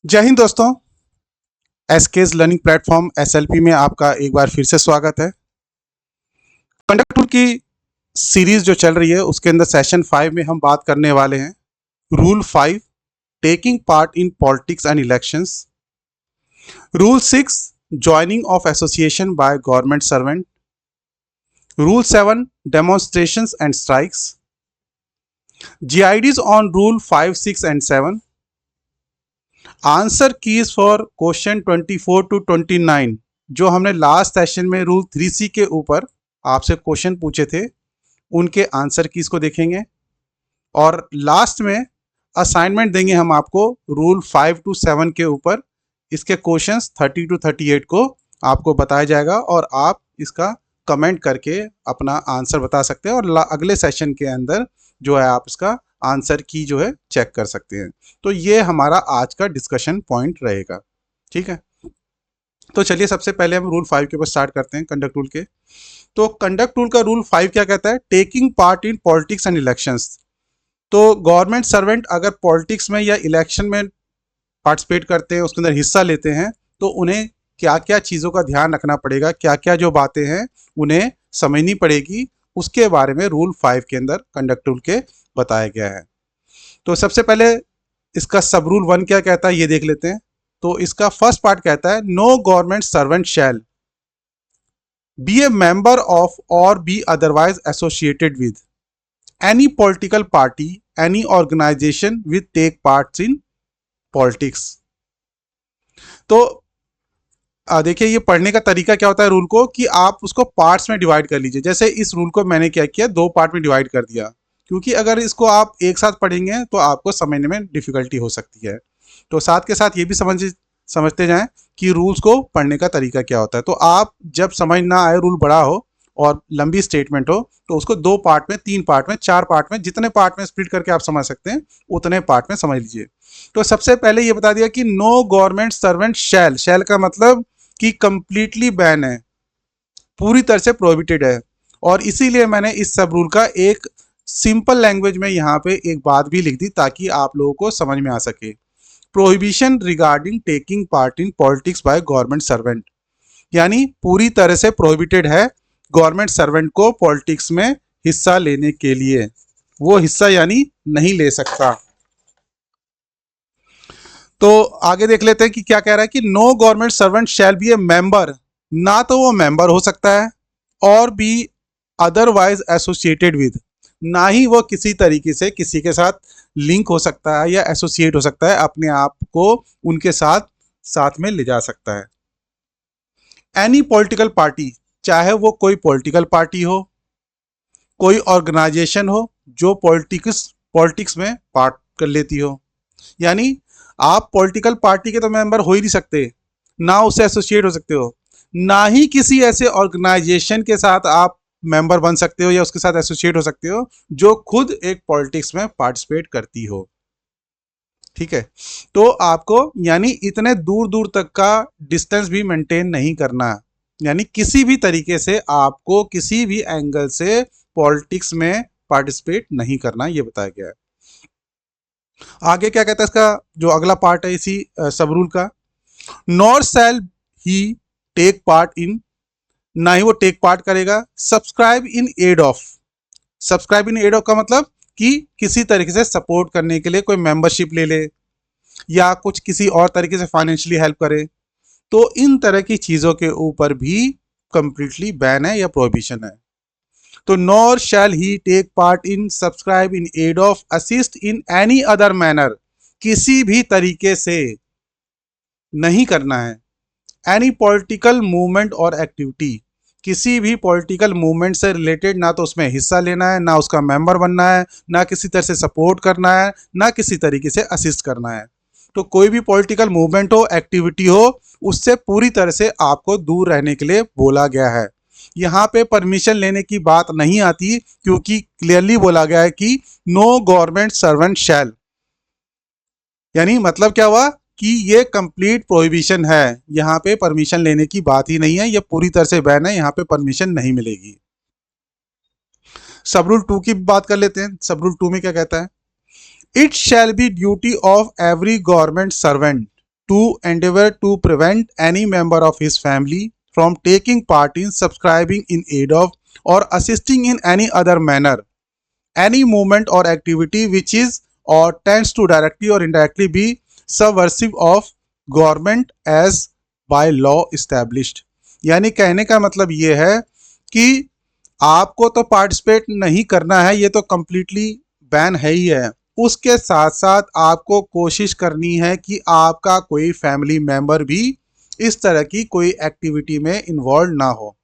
जय हिंद दोस्तों। एसकेज learning platform SLP में आपका एक बार फिर से स्वागत है। कंडक्ट टूल की सीरीज जो चल रही है उसके अंदर सेशन 5 में हम बात करने वाले हैं rule 5 taking part in politics and elections, rule 6 joining of association by government servant, rule 7 demonstrations and strikes, GIDs on rule 5, 6 and 7, answer keys for question 24 to 29 जो हमने लास्ट सेशन में रूल 3C के ऊपर आपसे question पूछे थे उनके answer keys को देखेंगे और लास्ट में असाइनमेंट देंगे हम आपको रूल 5 to 7 के ऊपर। इसके क्वेश्चंस 30 to 38 को आपको बताया जाएगा और आप इसका कमेंट करके अपना आंसर बता सकते हैं और अगले सेशन के अंदर जो है आप इसका आंसर की जो है चेक कर सकते हैं। तो ये हमारा आज का डिस्कशन पॉइंट रहेगा, ठीक है। तो चलिए सबसे पहले हम रूल 5 के ऊपर स्टार्ट करते हैं कंडक्ट रूल के। तो कंडक्ट रूल का रूल 5 क्या कहता है? Taking part in politics and elections. तो गवर्नमेंट सर्वेंट अगर पॉलिटिक्स में या इलेक्शन में पार्टिसिपेट करते हैं, उसके अंदर हिस्सा लेते हैं, तो उन्हें क्या क्या चीज़ों का ध्यान रखना पड़ेगा, क्या क्या जो बातें हैं उन्हें समझनी पड़ेगी, उसके बारे में रूल 5 के अंदर कंडक्ट रूल के बताया गया है। तो सबसे पहले इसका सब रूल 1 क्या कहता है ये देख लेते हैं। तो इसका फर्स्ट पार्ट कहता है no government servant shall be a member of or be otherwise associated with any political party any organisation with take parts in politics. तो देखिए ये पढ़ने का तरीका क्या होता है रूल को कि आप उसको पार्ट्स में डिवाइड कर लीजिए। जैसे इस रूल को मैंने क्या किया, 2 पार्ट में डिवाइड कर दिया, क्योंकि अगर इसको आप एक साथ पढ़ेंगे तो आपको समझने में डिफिकल्टी हो सकती है। तो साथ के साथ ये भी समझते जाएं कि रूल्स को पढ़ने का तरीका क्या होता है। तो आप जब समझ ना आए, रूल बड़ा हो और लंबी स्टेटमेंट हो, तो उसको 2 पार्ट में, 3 पार्ट में, 4 पार्ट में, जितने पार्ट में स्प्लिट करके आप समझ सकते हैं उतने पार्ट में समझ लीजिए। तो सबसे पहले ये बता दिया कि नो गवर्नमेंट सर्वेंट शैल। शैल का मतलब कि कंप्लीटली बैन है, पूरी तरह से प्रोहिबिटेड है। और इसीलिए मैंने इस सब रूल का एक सिंपल लैंग्वेज में यहाँ पे एक बात भी लिख दी ताकि आप लोगों को समझ में आ सके। Prohibition regarding taking part in politics bye government servant, यानी पूरी तरह से प्रोहिबिटेड है गवर्नमेंट सर्वेंट को पॉलिटिक्स में हिस्सा लेने के लिए। वो हिस्सा यानी नहीं ले सकता। तो आगे देख लेते हैं कि क्या कह रहा है कि no government servant shall be a member. ना तो वो मेंबर हो सकता है और बी अदरवाइज एसोसिएटेड विद, ना ही वो किसी तरीके से किसी के साथ लिंक हो सकता है या एसोसिएट हो सकता है, अपने आप को उनके साथ साथ में ले जा सकता है। एनी पॉलिटिकल पार्टी, चाहे वो कोई पॉलिटिकल पार्टी हो, कोई ऑर्गेनाइजेशन हो जो पॉलिटिक्स में पार्ट कर लेती हो। यानी आप पॉलिटिकल पार्टी के तो मेंबर हो ही नहीं सकते, ना उससे एसोसिएट हो सकते हो, ना ही किसी ऐसे ऑर्गेनाइजेशन के साथ आप मेंबर बन सकते हो या उसके साथ एसोसिएट हो सकते हो जो खुद एक पॉलिटिक्स में पार्टिसिपेट करती हो, ठीक है। तो आपको यानी इतने दूर दूर तक का डिस्टेंस भी मेंटेन नहीं करना, यानी किसी भी तरीके से आपको किसी भी एंगल से पॉलिटिक्स में पार्टिसिपेट नहीं करना, ये बताया गया है। आगे क्या कहता है इसका जो अगला पार्ट है इसी सब रूल का, nor shall he take part in, ना ही वो टेक पार्ट करेगा subscribe in aid of. Subscribe in aid of का मतलब कि किसी तरीके से सपोर्ट करने के लिए कोई मेंबरशिप ले ले या कुछ किसी और तरीके से फाइनेंशियली हेल्प करे, तो इन तरह की चीज़ों के ऊपर भी कंप्लीटली बैन है या प्रोहिबिशन है। तो nor shall he take part in, subscribe in aid of, assist in any other manner, किसी भी तरीके से नहीं करना है। एनी पॉलिटिकल मूवमेंट और एक्टिविटी, किसी भी पॉलिटिकल मूवमेंट से रिलेटेड ना तो उसमें हिस्सा लेना है, ना उसका मेंबर बनना है, ना किसी तरह से सपोर्ट करना है, ना किसी तरीके से असिस्ट करना है। तो कोई भी पॉलिटिकल मूवमेंट हो, एक्टिविटी हो, उससे पूरी तरह से आपको दूर रहने के लिए बोला गया है। यहाँ पे परमिशन लेने की बात नहीं आती क्योंकि क्लियरली बोला गया है कि नो गवर्नमेंट सर्वेंट शैल, यानी मतलब क्या हुआ कि ये कंप्लीट प्रोहिबिशन है, यहाँ पे परमिशन लेने की बात ही नहीं है, ये पूरी तरह से बैन है, यहाँ पे परमिशन नहीं मिलेगी। सब रूल 2 की बात कर लेते हैं। सब रूल 2 में क्या कहता है, it shall be duty of every government servant to endeavor to prevent any member of his family from taking part in subscribing in aid of or assisting in any other manner any movement or activity which is or tends to directly or indirectly be subversive of government as by law established। यानी कहने का मतलब ये है कि आपको तो participate नहीं करना है, ये तो कंप्लीटली बैन है ही है। उसके साथ साथ आपको कोशिश करनी है कि आपका कोई फैमिली मेंबर भी इस तरह की कोई एक्टिविटी में इन्वॉल्व ना हो।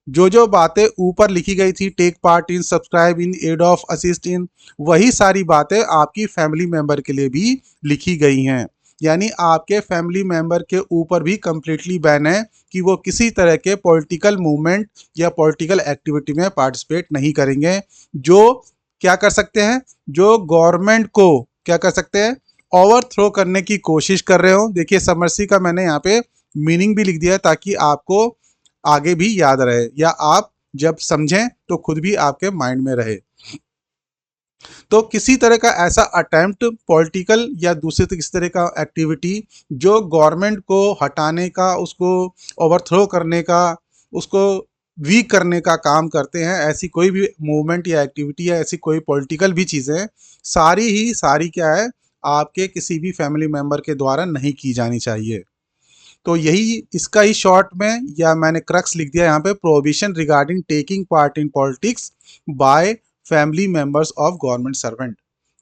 जो बातें ऊपर लिखी गई थी, take part in, subscribe in, aid of, assist in, वही सारी बातें आपकी फैमिली मेंबर के लिए भी लिखी गई हैं। यानी आपके फैमिली मेंबर के ऊपर भी कंप्लीटली बैन है कि वो किसी तरह के पॉलिटिकल मूवमेंट या पॉलिटिकल एक्टिविटी में पार्टिसिपेट नहीं करेंगे। जो क्या कर सकते हैं, जो गवर्नमेंट को क्या कर सकते हैं, ओवरथ्रो करने की कोशिश कर रहे हो। देखिए समर्सी का मैंने यहाँ पे मीनिंग भी लिख दिया ताकि आपको आगे भी याद रहे या आप जब समझें तो खुद भी आपके माइंड में रहे। तो किसी तरह का ऐसा अटेम्प्ट पॉलिटिकल या दूसरे किसी तरह का एक्टिविटी जो गवर्नमेंट को हटाने का, उसको ओवरथ्रो करने का, उसको वीक करने का काम करते हैं, ऐसी कोई भी मूवमेंट या एक्टिविटी या ऐसी कोई पॉलिटिकल भी चीज़ें सारी क्या है, आपके किसी भी फैमिली मेम्बर के द्वारा नहीं की जानी चाहिए। तो यही इसका ही शॉर्ट में या मैंने क्रक्स लिख दिया यहाँ पे, prohibition regarding taking part in politics by family members of government servant.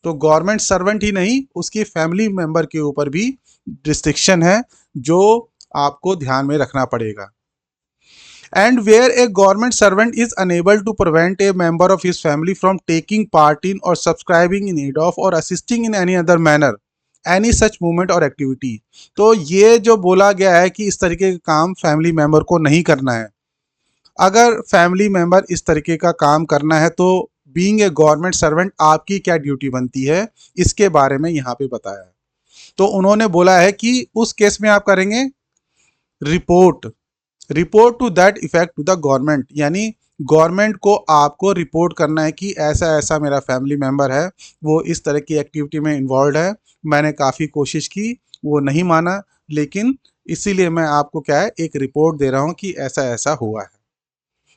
तो गवर्नमेंट सर्वेंट ही नहीं, उसकी फैमिली मेंबर के ऊपर भी रिस्ट्रिक्शन है जो आपको ध्यान में रखना पड़ेगा। And where a government servant is unable to prevent a member of his family from taking part in और सब्सक्राइबिंग इन एड ऑफ और assisting in any other manner any such movement और एक्टिविटी। तो ये जो बोला गया है कि इस तरीके का काम फैमिली मेंबर को नहीं करना है। अगर फैमिली मेंबर इस तरीके का काम करना है तो बीइंग ए गवर्नमेंट सर्वेंट आपकी क्या ड्यूटी बनती है, इसके बारे में यहाँ पे बताया है। तो उन्होंने बोला है कि उस केस में आप करेंगे report to that effect to the government. यानी गवर्नमेंट को आपको रिपोर्ट करना है कि ऐसा ऐसा मेरा फैमिली मेंबर है, वो इस तरह की एक्टिविटी में इन्वॉल्व है, मैंने काफ़ी कोशिश की, वो नहीं माना, लेकिन इसीलिए मैं आपको क्या है, एक रिपोर्ट दे रहा हूँ कि ऐसा ऐसा हुआ है।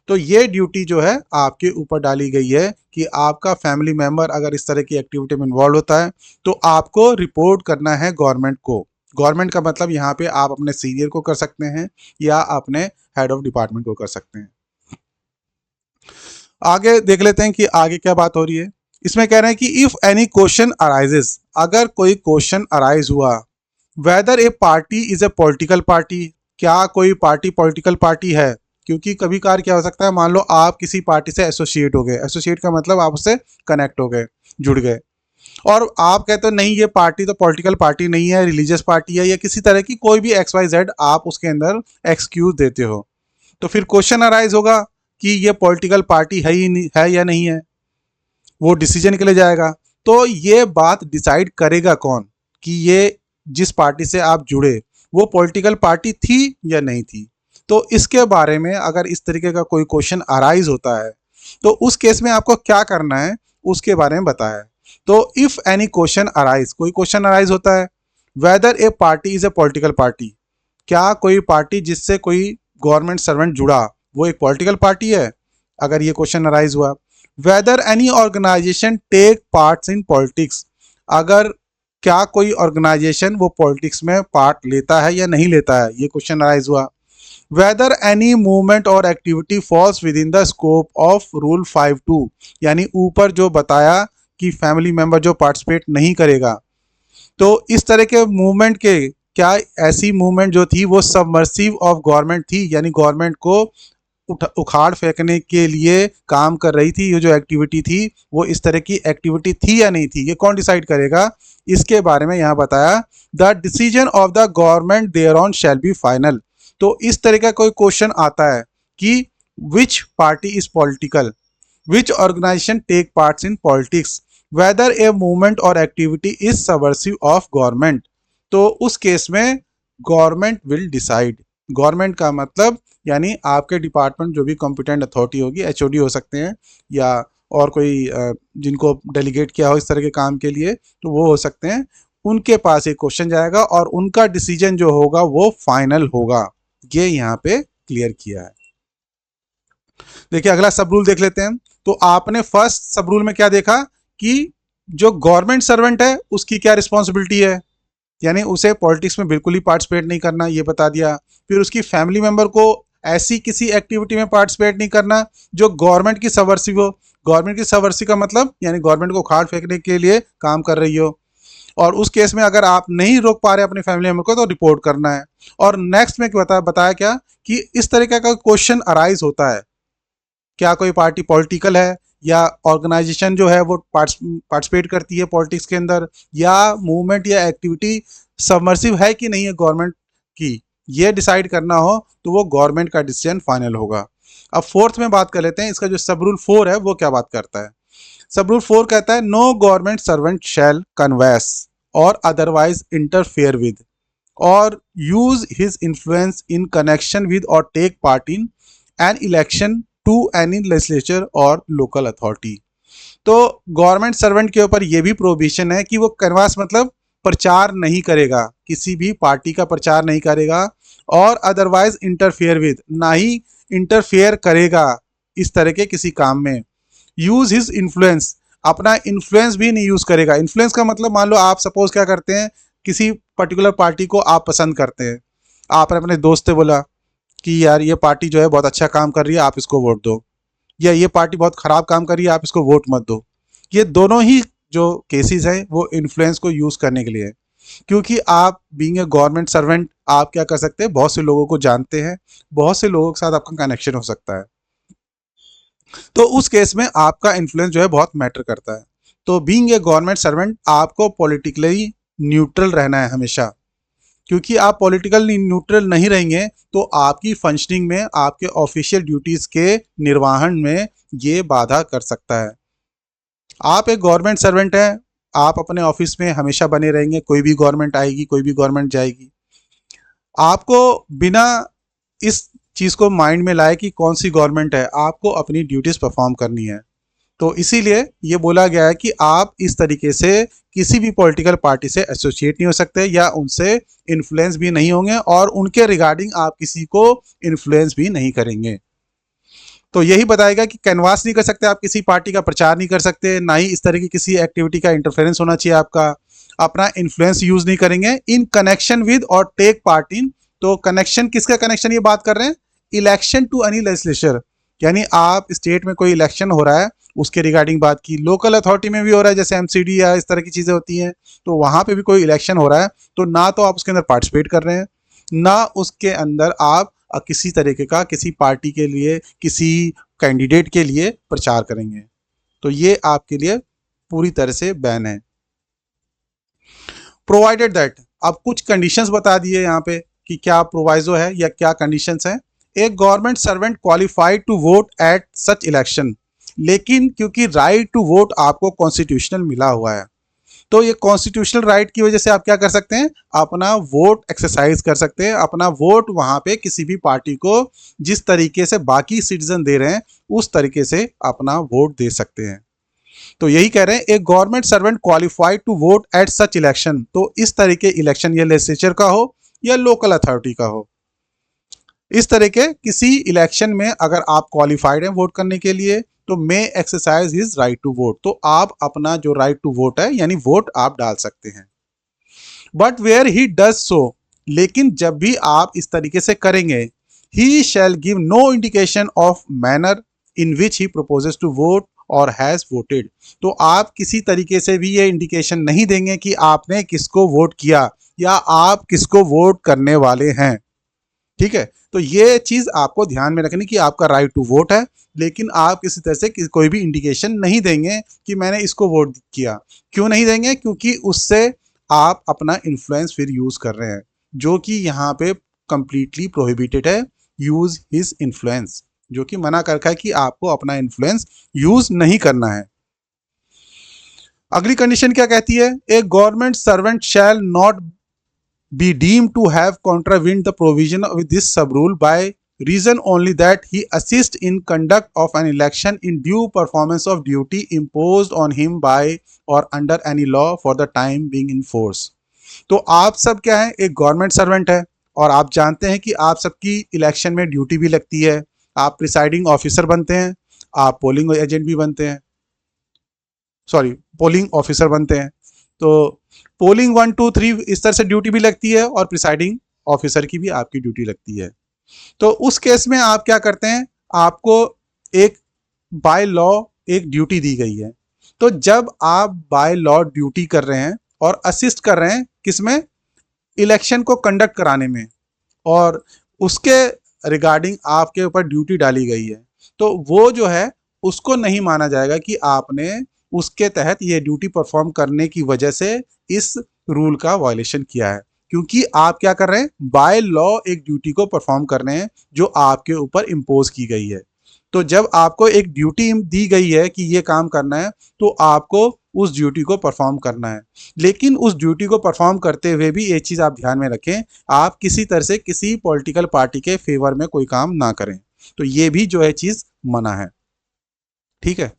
तो ये ड्यूटी जो है आपके ऊपर डाली गई है कि आपका फैमिली मेंबर अगर इस तरह की एक्टिविटी में इन्वॉल्व होता है तो आपको रिपोर्ट करना है गवर्नमेंट को। गवर्नमेंट का मतलब यहाँ पे आप अपने सीनियर को कर सकते हैं या अपने हेड ऑफ डिपार्टमेंट को कर सकते हैं। आगे देख लेते हैं कि आगे क्या बात हो रही है। इसमें कह रहे हैं कि इफ एनी क्वेश्चन अराइजेस, अगर कोई क्वेश्चन अराइज हुआ, whether a party is a political party, क्या कोई पार्टी पॉलिटिकल पार्टी है। क्योंकि कभी कभार क्या हो सकता है, मान लो आप किसी पार्टी से एसोसिएट हो गए, एसोसिएट का मतलब आप उससे कनेक्ट हो गए, जुड़ गए, और आप कहते हो नहीं ये पार्टी तो पॉलिटिकल पार्टी नहीं है, रिलीजियस पार्टी है, या किसी तरह की कोई भी XYZ आप उसके अंदर एक्सक्यूज देते हो। तो फिर क्वेश्चन अराइज होगा कि ये पॉलिटिकल पार्टी है ही नहीं, है या नहीं है, वो डिसीजन के लिए जाएगा। तो ये बात डिसाइड करेगा कौन कि ये जिस पार्टी से आप जुड़े वो पॉलिटिकल पार्टी थी या नहीं थी। तो इसके बारे में अगर इस तरीके का कोई क्वेश्चन अराइज होता है तो उस केस में आपको क्या करना है उसके बारे में बताया है। तो इफ एनी क्वेश्चन अराइज, कोई क्वेश्चन अराइज होता है, whether a party is a political party, क्या कोई पार्टी जिससे कोई गवर्नमेंट सर्वेंट जुड़ा वो एक पॉलिटिकल पार्टी है, अगर ये क्वेश्चन अराइज हुआ। Whether any organization take parts in politics, अगर क्या कोई ऑर्गेनाइजेशन वो पॉलिटिक्स में पार्ट लेता है या नहीं लेता है, ये क्वेश्चन अराइज हुआ। वेदर एनी मूवमेंट और activity falls within the scope of rule 5(2), यानी ऊपर जो बताया कि फैमिली मेंबर जो पार्टिसिपेट नहीं करेगा, तो इस तरह के मूवमेंट के क्या ऐसी मूवमेंट जो थी वो सबमर्सिव ऑफ गवर्नमेंट थी, यानी गवर्नमेंट को उखाड़ फेंकने के लिए काम कर रही थी, ये जो एक्टिविटी थी वो इस तरह की एक्टिविटी थी या नहीं थी, ये कौन डिसाइड करेगा, इसके बारे में यहाँ बताया। The decision of the government thereon shall be final. तो इस तरह का कोई क्वेश्चन आता है कि which party is political, which organisation take parts in politics, whether a movement और activity is subversive of government, तो उस केस में गवर्नमेंट विल डिसाइड। गवर्नमेंट का मतलब यानी आपके डिपार्टमेंट जो भी कॉम्पिटेंट अथॉरिटी होगी, HOD हो सकते हैं या और कोई जिनको डेलीगेट किया हो इस तरह के काम के लिए, तो वो हो सकते हैं, उनके पास एक क्वेश्चन जाएगा और उनका डिसीजन जो होगा वो फाइनल होगा। ये यहाँ पे क्लियर किया है। देखिए अगला सब रूल देख लेते हैं। तो आपने फर्स्ट सब रूल में क्या देखा कि जो गवर्नमेंट सर्वेंट है उसकी क्या रिस्पॉन्सिबिलिटी है, यानी उसे पॉलिटिक्स में बिल्कुल ही पार्टिसिपेट नहीं करना, ये बता दिया। फिर उसकी फैमिली मेंबर को ऐसी किसी एक्टिविटी में पार्टिसिपेट नहीं करना जो गवर्नमेंट की सबवर्सिव हो। गवर्नमेंट की सबवर्सिव का मतलब यानी गवर्नमेंट को उखाड़ फेंकने के लिए काम कर रही हो, और उस केस में अगर आप नहीं रोक पा रहे अपने फैमिली मेंबर को तो रिपोर्ट करना है। और नेक्स्ट में बताया क्या कि इस तरीके का क्वेश्चन अराइज होता है, क्या कोई पार्टी पॉलिटिकल है या ऑर्गेनाइजेशन जो है वो पार्टिसिपेट करती है पॉलिटिक्स के अंदर, या मूवमेंट या एक्टिविटी सबमर्सिव है कि नहीं है गवर्नमेंट की, ये डिसाइड करना हो तो वो गवर्नमेंट का डिसीजन फाइनल होगा। अब फोर्थ में बात कर लेते हैं, इसका जो सब रूल 4 है वो क्या बात करता है। सब रूल 4 कहता है no government servant shall canvass or otherwise interfere with or use his influence in connection with or take part in an election to any legislature or local authority. तो गवर्नमेंट सर्वेंट के ऊपर यह भी prohibition है कि वो canvas मतलब प्रचार नहीं करेगा, किसी भी पार्टी का प्रचार नहीं करेगा, और अदरवाइज इंटरफेयर विद ना ही इंटरफेयर करेगा इस तरह के किसी काम में। यूज हिज इन्फ्लुएंस, अपना इन्फ्लुएंस भी नहीं यूज करेगा। इन्फ्लुएंस का मतलब मान लो आप सपोज क्या करते हैं, किसी पर्टिकुलर पार्टी को आप पसंद करते हैं, आपने अपने दोस्त से बोला कि यार ये पार्टी जो है बहुत अच्छा काम कर रही है, आप इसको वोट दो, या ये पार्टी बहुत ख़राब काम कर रही है, आप इसको वोट मत दो। ये दोनों ही जो केसेस हैं वो इन्फ्लुएंस को यूज़ करने के लिए है, क्योंकि आप बीइंग ए गवर्नमेंट सर्वेंट आप क्या कर सकते हैं, बहुत से लोगों को जानते हैं, बहुत से लोगों के साथ आपका कनेक्शन हो सकता है, तो उस केस में आपका इन्फ्लुएंस जो है बहुत मैटर करता है। तो बीइंग ए गवर्नमेंट सर्वेंट आपको पॉलिटिकली न्यूट्रल रहना है हमेशा, क्योंकि आप पॉलिटिकल न्यूट्रल नहीं रहेंगे तो आपकी फंक्शनिंग में, आपके ऑफिशियल ड्यूटीज़ के निर्वहन में ये बाधा कर सकता है। आप एक गवर्नमेंट सर्वेंट हैं, आप अपने ऑफिस में हमेशा बने रहेंगे, कोई भी गवर्नमेंट आएगी, कोई भी गवर्नमेंट जाएगी, आपको बिना इस चीज़ को माइंड में लाए कि कौन सी गवर्नमेंट है, आपको अपनी ड्यूटीज़ परफॉर्म करनी है। तो इसीलिए ये बोला गया है कि आप इस तरीके से किसी भी पॉलिटिकल पार्टी से एसोसिएट नहीं हो सकते या उनसे इन्फ्लुएंस भी नहीं होंगे और उनके रिगार्डिंग आप किसी को इन्फ्लुएंस भी नहीं करेंगे। तो यही बताएगा कि कैनवास नहीं कर सकते, आप किसी पार्टी का प्रचार नहीं कर सकते, ना ही इस तरह की किसी एक्टिविटी का इंटरफेरेंस होना चाहिए आपका, अपना इन्फ्लुएंस यूज नहीं करेंगे इन connection with or take part इन। तो कनेक्शन, किसका कनेक्शन ये बात कर रहे हैं, इलेक्शन टू एनी लेजिस्लेचर, यानी आप स्टेट में कोई इलेक्शन हो रहा है उसके रिगार्डिंग बात की, लोकल अथॉरिटी में भी हो रहा है जैसे एमसीडी या इस तरह की चीज़ें होती हैं, तो वहाँ पे भी कोई इलेक्शन हो रहा है, तो ना तो आप उसके अंदर पार्टिसिपेट कर रहे हैं, ना उसके अंदर आप किसी तरीके का किसी पार्टी के लिए, किसी कैंडिडेट के लिए प्रचार करेंगे। तो ये आपके लिए पूरी तरह से बैन है। प्रोवाइडेड दैट, अब कुछ कंडीशंस बता दिए यहाँ पे कि क्या प्रोवाइजो है या क्या कंडीशंस हैं। एक government servant qualified to vote at such election, लेकिन क्योंकि राइट टू वोट आपको कॉन्स्टिट्यूशनल मिला हुआ है, तो ये कॉन्स्टिट्यूशनल राइट की वजह से आप क्या कर सकते हैं, अपना वोट एक्सरसाइज कर सकते हैं, अपना वोट वहाँ पे किसी भी पार्टी को जिस तरीके से बाकी सिटीजन दे रहे हैं उस तरीके से अपना वोट दे सकते हैं। तो यही कह रहे हैं एक government servant qualified to vote at such election, तो इस तरीके इलेक्शन या लेजिस्लेचर का हो या लोकल अथॉरिटी का हो, इस तरह के किसी इलेक्शन में अगर आप क्वालिफाइड हैं वोट करने के लिए तो may exercise his right to vote, तो आप अपना जो राइट टू वोट है यानी वोट आप डाल सकते हैं। But where he does so, लेकिन जब भी आप इस तरीके से करेंगे, he shall give no indication of manner in which he proposes to vote or has voted, तो आप किसी तरीके से भी ये इंडिकेशन नहीं देंगे कि आपने किसको वोट किया या आप किसको वोट करने वाले हैं। ठीक है, तो ये चीज़ आपको ध्यान में रखनी कि आपका राइट टू वोट है, लेकिन आप किसी तरह से कोई भी इंडिकेशन नहीं देंगे कि मैंने इसको वोट किया। क्यों नहीं देंगे, क्योंकि उससे आप अपना इन्फ्लुएंस फिर यूज़ कर रहे हैं, जो कि यहाँ पे कंप्लीटली प्रोहिबिटेड है, यूज़ हिज इन्फ्लुएंस, जो कि मना कर रखा है कि आपको अपना इन्फ्लुएंस यूज़ नहीं करना है। अगली कंडीशन क्या कहती है, a government servant shall not be deemed to have contravened the provision of this sub rule by reason only that he assist in conduct of an election in due performance of duty imposed on him by or under any law for the time being in force। तो आप सब क्या है, एक government servant है और आप जानते हैं कि आप सबकी इलेक्शन में ड्यूटी भी लगती है। आप प्रिसाइडिंग ऑफिसर बनते हैं, आप पोलिंग एजेंट भी बनते हैं, सॉरी पोलिंग ऑफिसर बनते हैं। तो पोलिंग 1 2 3 इस तरह से ड्यूटी भी लगती है और प्रिसाइडिंग ऑफिसर की भी आपकी ड्यूटी लगती है। तो उस केस में आप क्या करते हैं, आपको एक बाय लॉ एक ड्यूटी दी गई है। तो जब आप बाय लॉ ड्यूटी कर रहे हैं और असिस्ट कर रहे हैं किसमें, इलेक्शन को कंडक्ट कराने में, और उसके रिगार्डिंग आपके ऊपर ड्यूटी डाली गई है, तो वो जो है उसको नहीं माना जाएगा कि आपने उसके तहत ये ड्यूटी परफॉर्म करने की वजह से इस रूल का वायलेशन किया है, क्योंकि आप क्या कर रहे हैं, बाय लॉ एक ड्यूटी को परफॉर्म कर रहे हैं जो आपके ऊपर इम्पोज की गई है। तो जब आपको एक ड्यूटी दी गई है कि ये काम करना है, तो आपको उस ड्यूटी को परफॉर्म करना है। लेकिन उस ड्यूटी को परफॉर्म करते हुए भी एक चीज़ आप ध्यान में रखें, आप किसी तरह से किसी पॉलिटिकल पार्टी के फेवर में कोई काम ना करें। तो ये भी जो है चीज़ मना है। ठीक है।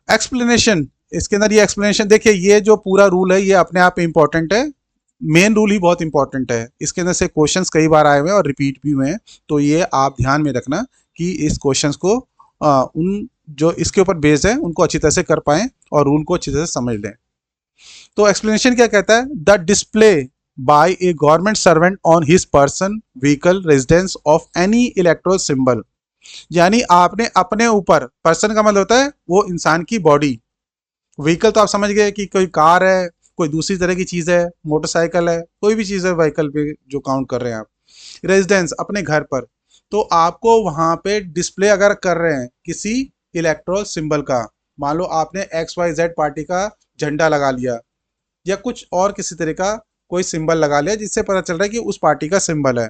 एक्सप्लेनेशन, इसके अंदर ये एक्सप्लेनेशन देखिए, ये जो पूरा रूल है ये अपने आप में इंपॉर्टेंट है, मेन रूल ही बहुत इंपॉर्टेंट है। इसके अंदर से क्वेश्चंस कई बार आए हुए हैं और रिपीट भी हुए हैं, तो ये आप ध्यान में रखना कि इस क्वेश्चंस को उन जो इसके ऊपर बेस्ड है उनको अच्छी तरह से कर पाएं और रूल को अच्छी तरह से समझ लें। तो एक्सप्लेनेशन क्या कहता है, the display by a government servant on his person vehicle residence of any electoral symbol, यानी आपने अपने ऊपर, पर्सन का मतलब होता है वो इंसान की बॉडी, व्हीकल तो आप समझ गए कि कोई कार है, कोई दूसरी तरह की चीज़ है, मोटरसाइकिल है, कोई भी चीज़ है व्हीकल पे जो काउंट कर रहे हैं आप। रेजिडेंस अपने घर पर, तो आपको वहाँ पे डिस्प्ले अगर कर रहे हैं किसी इलेक्ट्रोल सिंबल का, मान लो आपने XYZ पार्टी का झंडा लगा लिया या कुछ और किसी तरह का कोई सिंबल लगा लिया जिससे पता चल रहा है कि उस पार्टी का सिंबल है,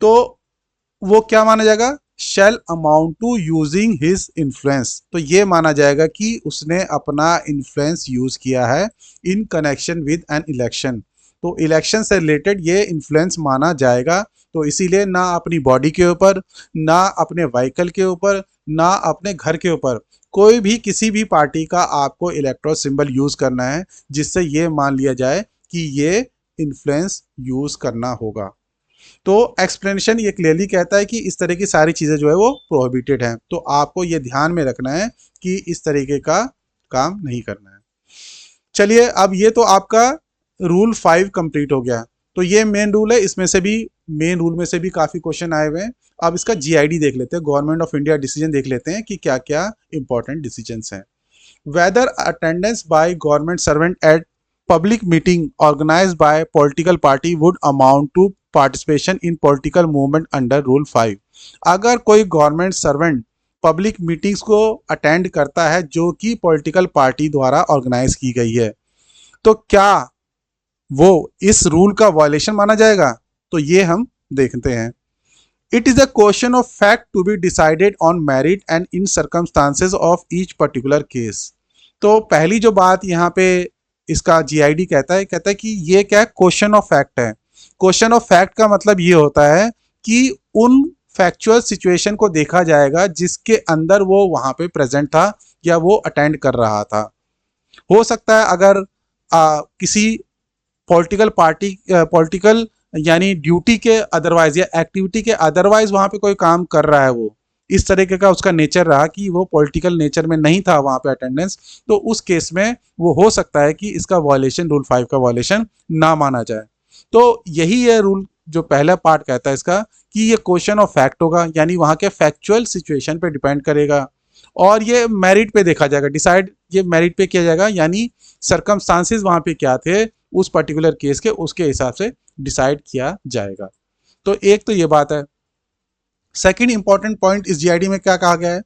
तो वो क्या माना जाएगा, shall amount to using his influence. तो ये माना जाएगा कि उसने अपना इन्फ्लुएंस यूज किया है इन कनेक्शन विद एन इलेक्शन। तो इलेक्शन से रिलेटेड ये इन्फ्लुएंस माना जाएगा। तो इसीलिए ना अपनी बॉडी के ऊपर, ना अपने व्हीकल के ऊपर, ना अपने घर के ऊपर कोई भी किसी भी पार्टी का आपको इलेक्ट्रोल सिंबल यूज करना है जिससे ये मान लिया जाए कि ये इन्फ्लुएंस यूज करना होगा। तो एक्सप्लेनेशन ये क्लियरली कहता है कि इस तरह की सारी चीज़ें जो है वो प्रोहिबिटेड हैं। तो आपको ये ध्यान में रखना है कि इस तरीके का काम नहीं करना है। चलिए, अब ये तो आपका रूल 5 कंप्लीट हो गया। तो ये मेन रूल है, इसमें से भी मेन रूल में से भी काफ़ी क्वेश्चन आए हुए हैं। अब इसका GID देख लेते हैं, गवर्नमेंट ऑफ इंडिया डिसीजन देख लेते हैं कि क्या क्या इंपॉर्टेंट डिसीजंस हैं। Whether attendance by government servant at public meeting organized by political party would amount to participation in political movement under rule 5। अगर कोई गवर्नमेंट सर्वेंट पब्लिक मीटिंग्स को अटेंड करता है जो कि पॉलिटिकल पार्टी द्वारा ऑर्गेनाइज की गई है, तो क्या वो इस रूल का वायलेशन माना जाएगा? तो ये हम देखते हैं। It is a question of fact to be decided on merit and in circumstances of each particular case. तो पहली जो बात यहाँ पे इसका GID कहता है कि ये क्या है, क्वेश्चन ऑफ फैक्ट है। क्वेश्चन ऑफ फैक्ट का मतलब ये होता है कि उन फैक्चुअल सिचुएशन को देखा जाएगा जिसके अंदर वो वहाँ पे प्रेजेंट था या वो अटेंड कर रहा था। हो सकता है अगर किसी पॉलिटिकल यानी ड्यूटी के अदरवाइज या एक्टिविटी के अदरवाइज वहाँ पे कोई काम कर रहा है, वो इस तरीके का उसका नेचर रहा कि वो पॉलिटिकल नेचर में नहीं था वहाँ पे अटेंडेंस, तो उस केस में वो हो सकता है कि इसका वायलेशन, रूल 5 का वायलेशन ना माना जाए। तो यही है रूल जो पहला पार्ट कहता है इसका, कि ये क्वेश्चन ऑफ फैक्ट होगा, यानी वहाँ के फैक्चुअल सिचुएशन पे डिपेंड करेगा और ये मेरिट पे देखा जाएगा, डिसाइड ये मेरिट पे किया जाएगा, यानी सर्कमस्टांसेस वहाँ पे क्या थे उस पर्टिकुलर केस के, उसके हिसाब से डिसाइड किया जाएगा। तो एक तो ये बात है। सेकेंड इंपॉर्टेंट पॉइंट इस GID में क्या कहा गया है,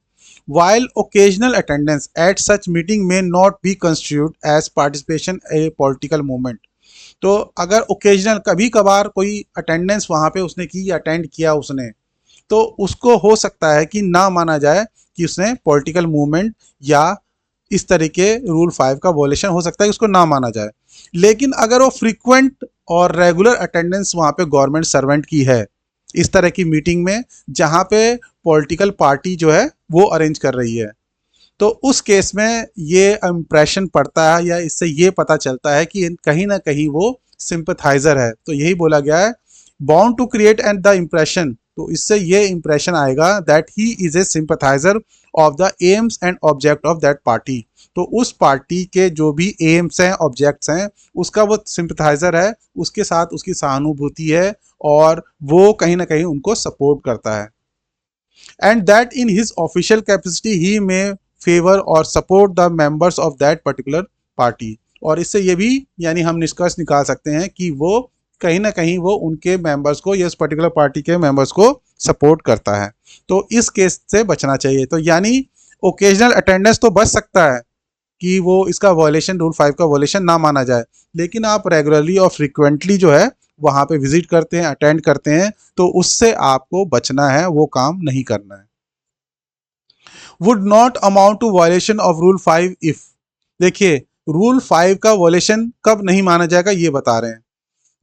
while occasional attendance at such meeting may not be constitute as participation a political movement। तो अगर ओकेजनल कभी कभार कोई अटेंडेंस वहाँ पे उसने की या अटेंड किया उसने, तो उसको हो सकता है कि ना माना जाए कि उसने पॉलिटिकल मूवमेंट या इस तरीके रूल 5 का वॉयलेशन हो सकता है, उसको ना माना जाए। लेकिन अगर वो फ्रीक्वेंट और रेगुलर अटेंडेंस वहाँ पे गवर्नमेंट सर्वेंट की है इस तरह की मीटिंग में जहाँ पे पॉलिटिकल पार्टी जो है वो अरेंज कर रही है, तो उस केस में ये इम्प्रेशन पड़ता है या इससे ये पता चलता है कि कहीं ना कहीं वो सिंपथाइजर है। तो यही बोला गया है, bound to create and the impression, तो इससे ये इंप्रेशन आएगा that he is a sympathizer of the aims and object of that party. तो उस पार्टी के जो भी एम्स हैं, ऑब्जेक्ट्स हैं, उसका वो सिंपथाइजर है, उसके साथ उसकी सहानुभूति है और वो कहीं ना कहीं उनको सपोर्ट करता है। And that in his official capacity he may favour or support the members of that particular party. और इससे ये भी यानी हम निष्कर्ष निकाल सकते हैं कि वो कहीं ना कहीं वो उनके मेंबर्स को या इस पर्टिकुलर पार्टी के मेंबर्स को सपोर्ट करता है। तो इस केस से बचना चाहिए। तो यानी ओकेजनल अटेंडेंस तो बच सकता है कि वो इसका वॉयलेशन, रूल 5 का वॉयलेशन ना माना जाए, लेकिन आप रेगुलरली और फ्रिक्वेंटली जो है वहाँ पे विजिट करते हैं, अटेंड करते हैं, तो उससे आपको बचना है, वो काम नहीं करना है। Would not amount to violation of rule 5 if, देखिए रूल 5 का वॉयलेशन कब नहीं माना जाएगा ये बता रहे हैं।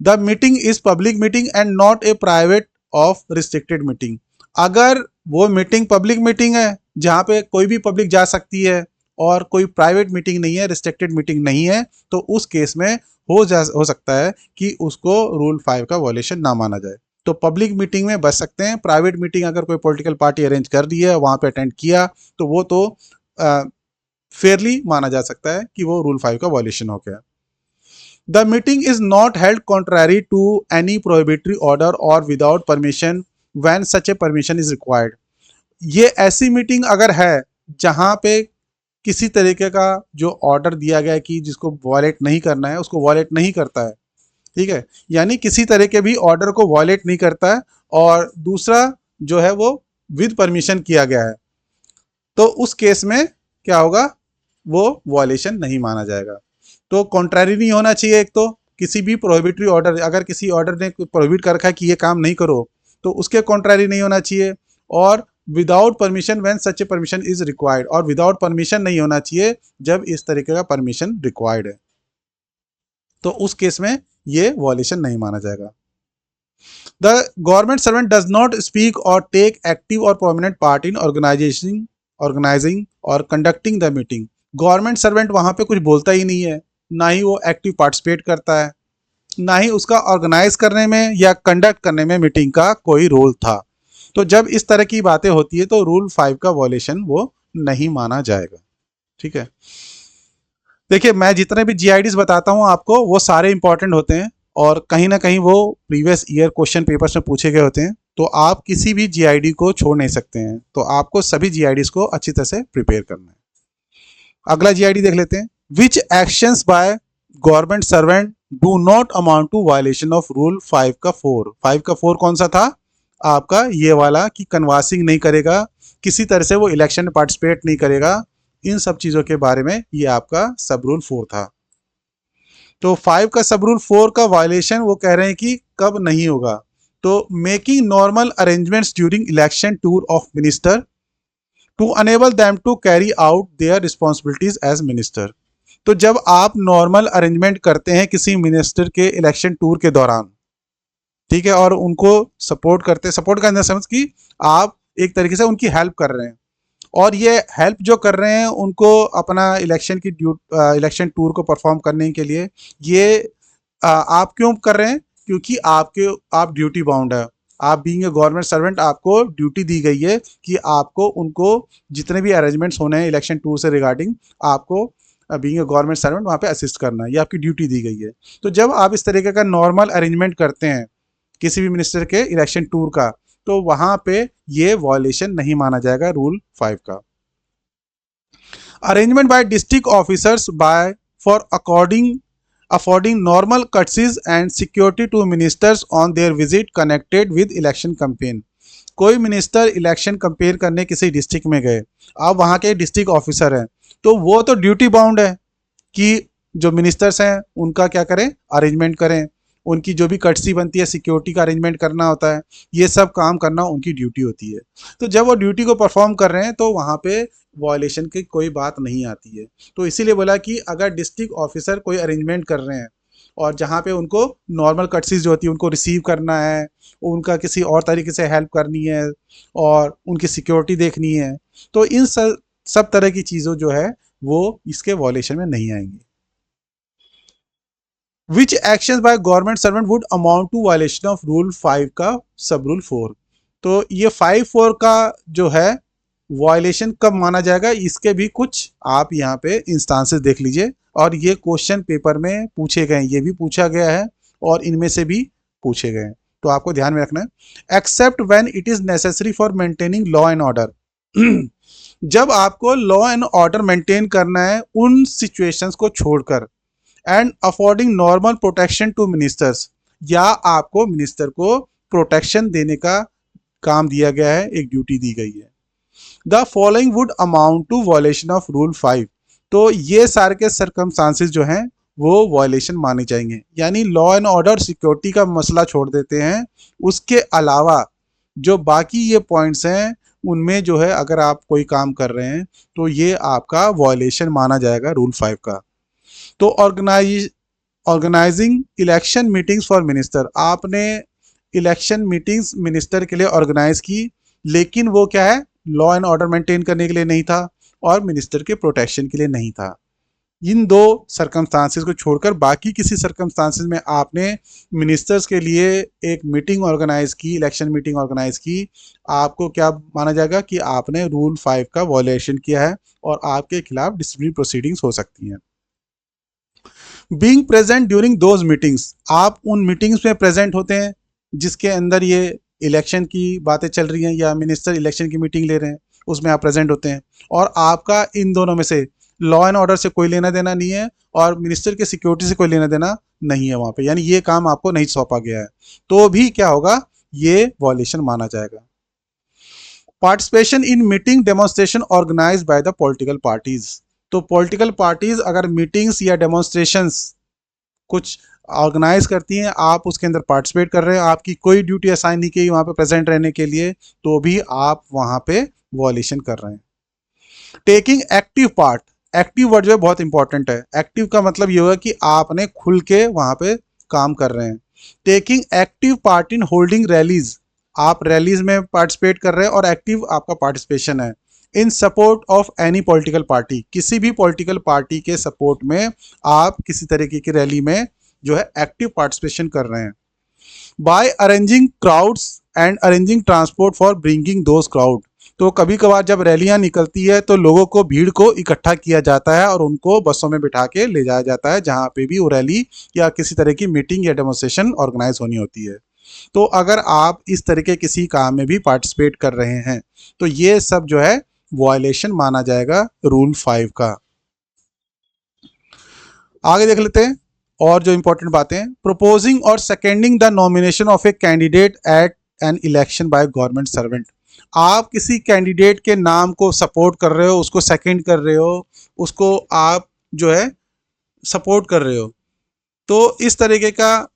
The meeting is public meeting and not a private of restricted meeting. अगर वो मीटिंग पब्लिक मीटिंग है जहाँ पे कोई भी पब्लिक जा सकती है और कोई प्राइवेट मीटिंग नहीं है, रिस्ट्रिक्टेड मीटिंग नहीं है, तो उस केस में हो सकता है कि उसको रूल 5 का वॉयलेशन ना माना जाए। तो पब्लिक मीटिंग में बच सकते हैं। प्राइवेट मीटिंग अगर कोई पॉलिटिकल पार्टी अरेंज कर दी है, वहाँ पे अटेंड किया, तो वो तो फेयरली माना जा सकता है कि वो रूल 5 का वॉयलेशन हो गया। The meeting is not held contrary to any prohibitory order or without permission when such a permission is required। ये ऐसी मीटिंग अगर है जहाँ पे किसी तरीके का जो ऑर्डर दिया गया है कि जिसको वॉयलेट नहीं करना है, उसको वॉयलेट नहीं करता है, ठीक है, यानी किसी तरह के भी ऑर्डर को वॉयलेट नहीं करता है, और दूसरा जो है वो विद परमिशन किया गया है, तो उस केस में क्या होगा, वो वॉयलेशन नहीं माना जाएगा। तो कॉन्ट्रैरी नहीं होना चाहिए। एक तो किसी भी प्रोहिबिटरी ऑर्डर, अगर किसी ऑर्डर ने प्रोहिबिट कर रखा है कि ये काम नहीं करो, तो उसके कॉन्ट्रैरी नहीं होना चाहिए। और without permission when such A permission is required, और विदाउट परमिशन नहीं होना चाहिए जब इस तरीके का परमिशन रिक्वायर्ड है, तो उस केस में ये वॉयलेशन नहीं माना जाएगा। The government servant does not speak और टेक एक्टिव और प्रोमिनेंट पार्ट इन ऑर्गेनाइजिंग और conducting the meeting. Government servant वहाँ पे कुछ बोलता ही नहीं है, ना ही वो एक्टिव पार्टिसिपेट करता है, ना ही उसका ऑर्गेनाइज करने में या कंडक्ट करने में मीटिंग का कोई रोल था। तो जब इस तरह की बातें होती है तो रूल 5 का वॉयलेशन वो नहीं माना जाएगा। ठीक है, देखिए मैं जितने भी जीआईडीज बताता हूँ आपको, वो सारे इंपॉर्टेंट होते हैं और कहीं ना कहीं वो प्रीवियस ईयर क्वेश्चन पेपर्स में पूछे गए होते हैं, तो आप किसी भी जीआईडी को छोड़ नहीं सकते हैं। तो आपको सभी जीआईडीज को अच्छी तरह से प्रिपेयर करना है। अगला जीआईडी देख लेते हैं। Which actions by government servant do not amount to violation of rule 5 का 4। 5 का 4 कौन सा था आपका, ये वाला कि कन्वासिंग नहीं करेगा, किसी तरह से वो इलेक्शन में पार्टिसिपेट नहीं करेगा, इन सब चीज़ों के बारे में ये आपका सब रूल 4 था। तो 5 का सब रूल 4 का वायलेशन वो कह रहे हैं कि कब नहीं होगा, तो making normal arrangements during election tour of minister to enable them to carry out their responsibilities as minister. तो जब आप नॉर्मल अरेंजमेंट करते हैं किसी मिनिस्टर के इलेक्शन टूर के दौरान, ठीक है, और उनको सपोर्ट करते हैं, सपोर्ट करने समझ कि आप एक तरीके से उनकी हेल्प कर रहे हैं, और ये हेल्प जो कर रहे हैं उनको अपना इलेक्शन टूर को परफॉर्म करने के लिए, ये आप क्यों कर रहे हैं, क्योंकि आप ड्यूटी बाउंड है। आप बीइंग ए गवर्नमेंट सर्वेंट, आपको ड्यूटी दी गई है कि आपको उनको जितने भी अरेंजमेंट्स होने हैं इलेक्शन टूर से रिगार्डिंग, आपको बीइंग ए गवर्नमेंट सर्वेंट वहाँ पे असिस्ट करना है, ये आपकी ड्यूटी दी गई है। तो जब आप इस तरीके का नॉर्मल अरेंजमेंट करते हैं किसी भी मिनिस्टर के इलेक्शन टूर का, तो वहाँ पे ये वॉयलेशन नहीं माना जाएगा रूल 5 का। Arrangement by district officers by for affording normal courtesies and security to ministers on their visit connected with election campaign. कोई मिनिस्टर इलेक्शन कैंपेन करने किसी डिस्ट्रिक्ट में गए, अब वहाँ के डिस्ट्रिक्ट ऑफिसर हैं, तो वो तो ड्यूटी बाउंड है कि जो मिनिस्टर्स हैं उनका क्या करें, अरेंजमेंट करें, उनकी जो भी कर्टसी बनती है, सिक्योरिटी का अरेंजमेंट करना होता है, ये सब काम करना उनकी ड्यूटी होती है। तो जब वो ड्यूटी को परफॉर्म कर रहे हैं तो वहाँ पे वॉयलेशन की कोई बात नहीं आती है। तो इसीलिए बोला कि अगर डिस्ट्रिक्ट ऑफिसर कोई अरेंजमेंट कर रहे हैं और जहाँ पे उनको नॉर्मल कर्टसीज जो होती है उनको रिसीव करना है, उनका किसी और तरीके से हेल्प करनी है और उनकी सिक्योरिटी देखनी है, तो इन सब तरह की चीज़ों जो है वो इसके वॉयलेशन में नहीं आएंगी। Which action by government servant would amount to violation of rule 5 का सब रूल 4। तो ये 5-4 का जो है वायलेशन कब माना जाएगा, इसके भी कुछ आप यहाँ पे इंस्टांसेस देख लीजिए, और ये क्वेश्चन पेपर में पूछे गए हैं, ये भी पूछा गया है और इनमें से भी पूछे गए हैं, तो आपको ध्यान में रखना है। Except when it is necessary for maintaining law and order. जब आपको लॉ एंड ऑर्डर मेंटेन करना है उन सिचुएशंस को छोड़कर, and affording normal protection to ministers, या आपको मिनिस्टर को प्रोटेक्शन देने का काम दिया गया है, एक ड्यूटी दी गई है। The following would amount to violation of rule 5। तो ये सारे के सर्कमस्टांसेस जो हैं वो वायलेशन माने जाएंगे, यानी लॉ एंड ऑर्डर सिक्योरिटी का मसला छोड़ देते हैं, उसके अलावा जो बाकी ये पॉइंट्स हैं उनमें जो है अगर आप कोई काम कर रहे हैं तो ये आपका वायलेशन माना जाएगा रूल 5 का। तो organizing election meetings for minister, आपने इलेक्शन मीटिंग्स मिनिस्टर के लिए ऑर्गेनाइज की, लेकिन वो क्या है, लॉ एंड ऑर्डर मेंटेन करने के लिए नहीं था और मिनिस्टर के प्रोटेक्शन के लिए नहीं था। इन दो सर्कमस्टांसेस को छोड़कर बाकी किसी सर्कमस्टांसेस में आपने मिनिस्टर्स के लिए एक मीटिंग ऑर्गेनाइज की, इलेक्शन मीटिंग ऑर्गेनाइज की, आपको क्या माना जाएगा कि आपने रूल 5 का वॉयलेशन किया है और आपके खिलाफ डिसिप्लिनरी प्रोसीडिंग्स हो सकती हैं। Being present during those meetings, आप उन मीटिंग्स में प्रेजेंट होते हैं जिसके अंदर ये इलेक्शन की बातें चल रही हैं या मिनिस्टर इलेक्शन की मीटिंग ले रहे हैं, उसमें आप प्रेजेंट होते हैं, और आपका इन दोनों में से लॉ एंड ऑर्डर से कोई लेना देना नहीं है और मिनिस्टर के सिक्योरिटी से कोई लेना देना नहीं है वहाँ पे, यानी ये काम आपको नहीं सौंपा गया है, तो भी क्या होगा, ये वॉयलेशन माना जाएगा। Participation in meeting demonstration organized by the political parties, तो पॉलिटिकल पार्टीज अगर मीटिंग्स या डेमोन्स्ट्रेशंस कुछ ऑर्गेनाइज करती हैं, आप उसके अंदर पार्टिसिपेट कर रहे हैं, आपकी कोई ड्यूटी असाइन नहीं की वहाँ पे प्रेजेंट रहने के लिए, तो भी आप वहाँ पे वॉयलेशन कर रहे हैं। Taking active part, active word जो है बहुत इंपॉर्टेंट है, एक्टिव का मतलब ये होगा कि आपने खुल के वहाँ पे काम कर रहे हैं। Taking active part in holding rallies, आप रैलीज में पार्टिसिपेट कर रहे हैं और एक्टिव आपका पार्टिसिपेशन है। इन support of any political party, किसी भी पॉलिटिकल पार्टी के सपोर्ट में आप किसी तरीके की रैली में जो है एक्टिव पार्टिसिपेशन कर रहे हैं। By arranging crowds and arranging transport for bringing those crowd, तो कभी कभार जब रैलियां निकलती है तो लोगों को, भीड़ को इकट्ठा किया जाता है और उनको बसों में बिठा के ले जाया जाता है जहां पे भी वो रैली या किसी तरह की मीटिंग या डेमोन्स्ट्रेशन ऑर्गेनाइज होनी होती है। तो अगर आप इस तरह के किसी काम में भी पार्टिसिपेट कर रहे हैं तो ये सब जो है वायलेशन माना जाएगा रूल 5 का। आगे देख लेते हैं और जो इंपॉर्टेंट बातें, प्रोपोजिंग और seconding the nomination of a candidate at an election bye government servant, आप किसी कैंडिडेट के नाम को सपोर्ट कर रहे हो, उसको सेकंड कर रहे हो, उसको आप जो है सपोर्ट कर रहे हो, तो इस तरीके का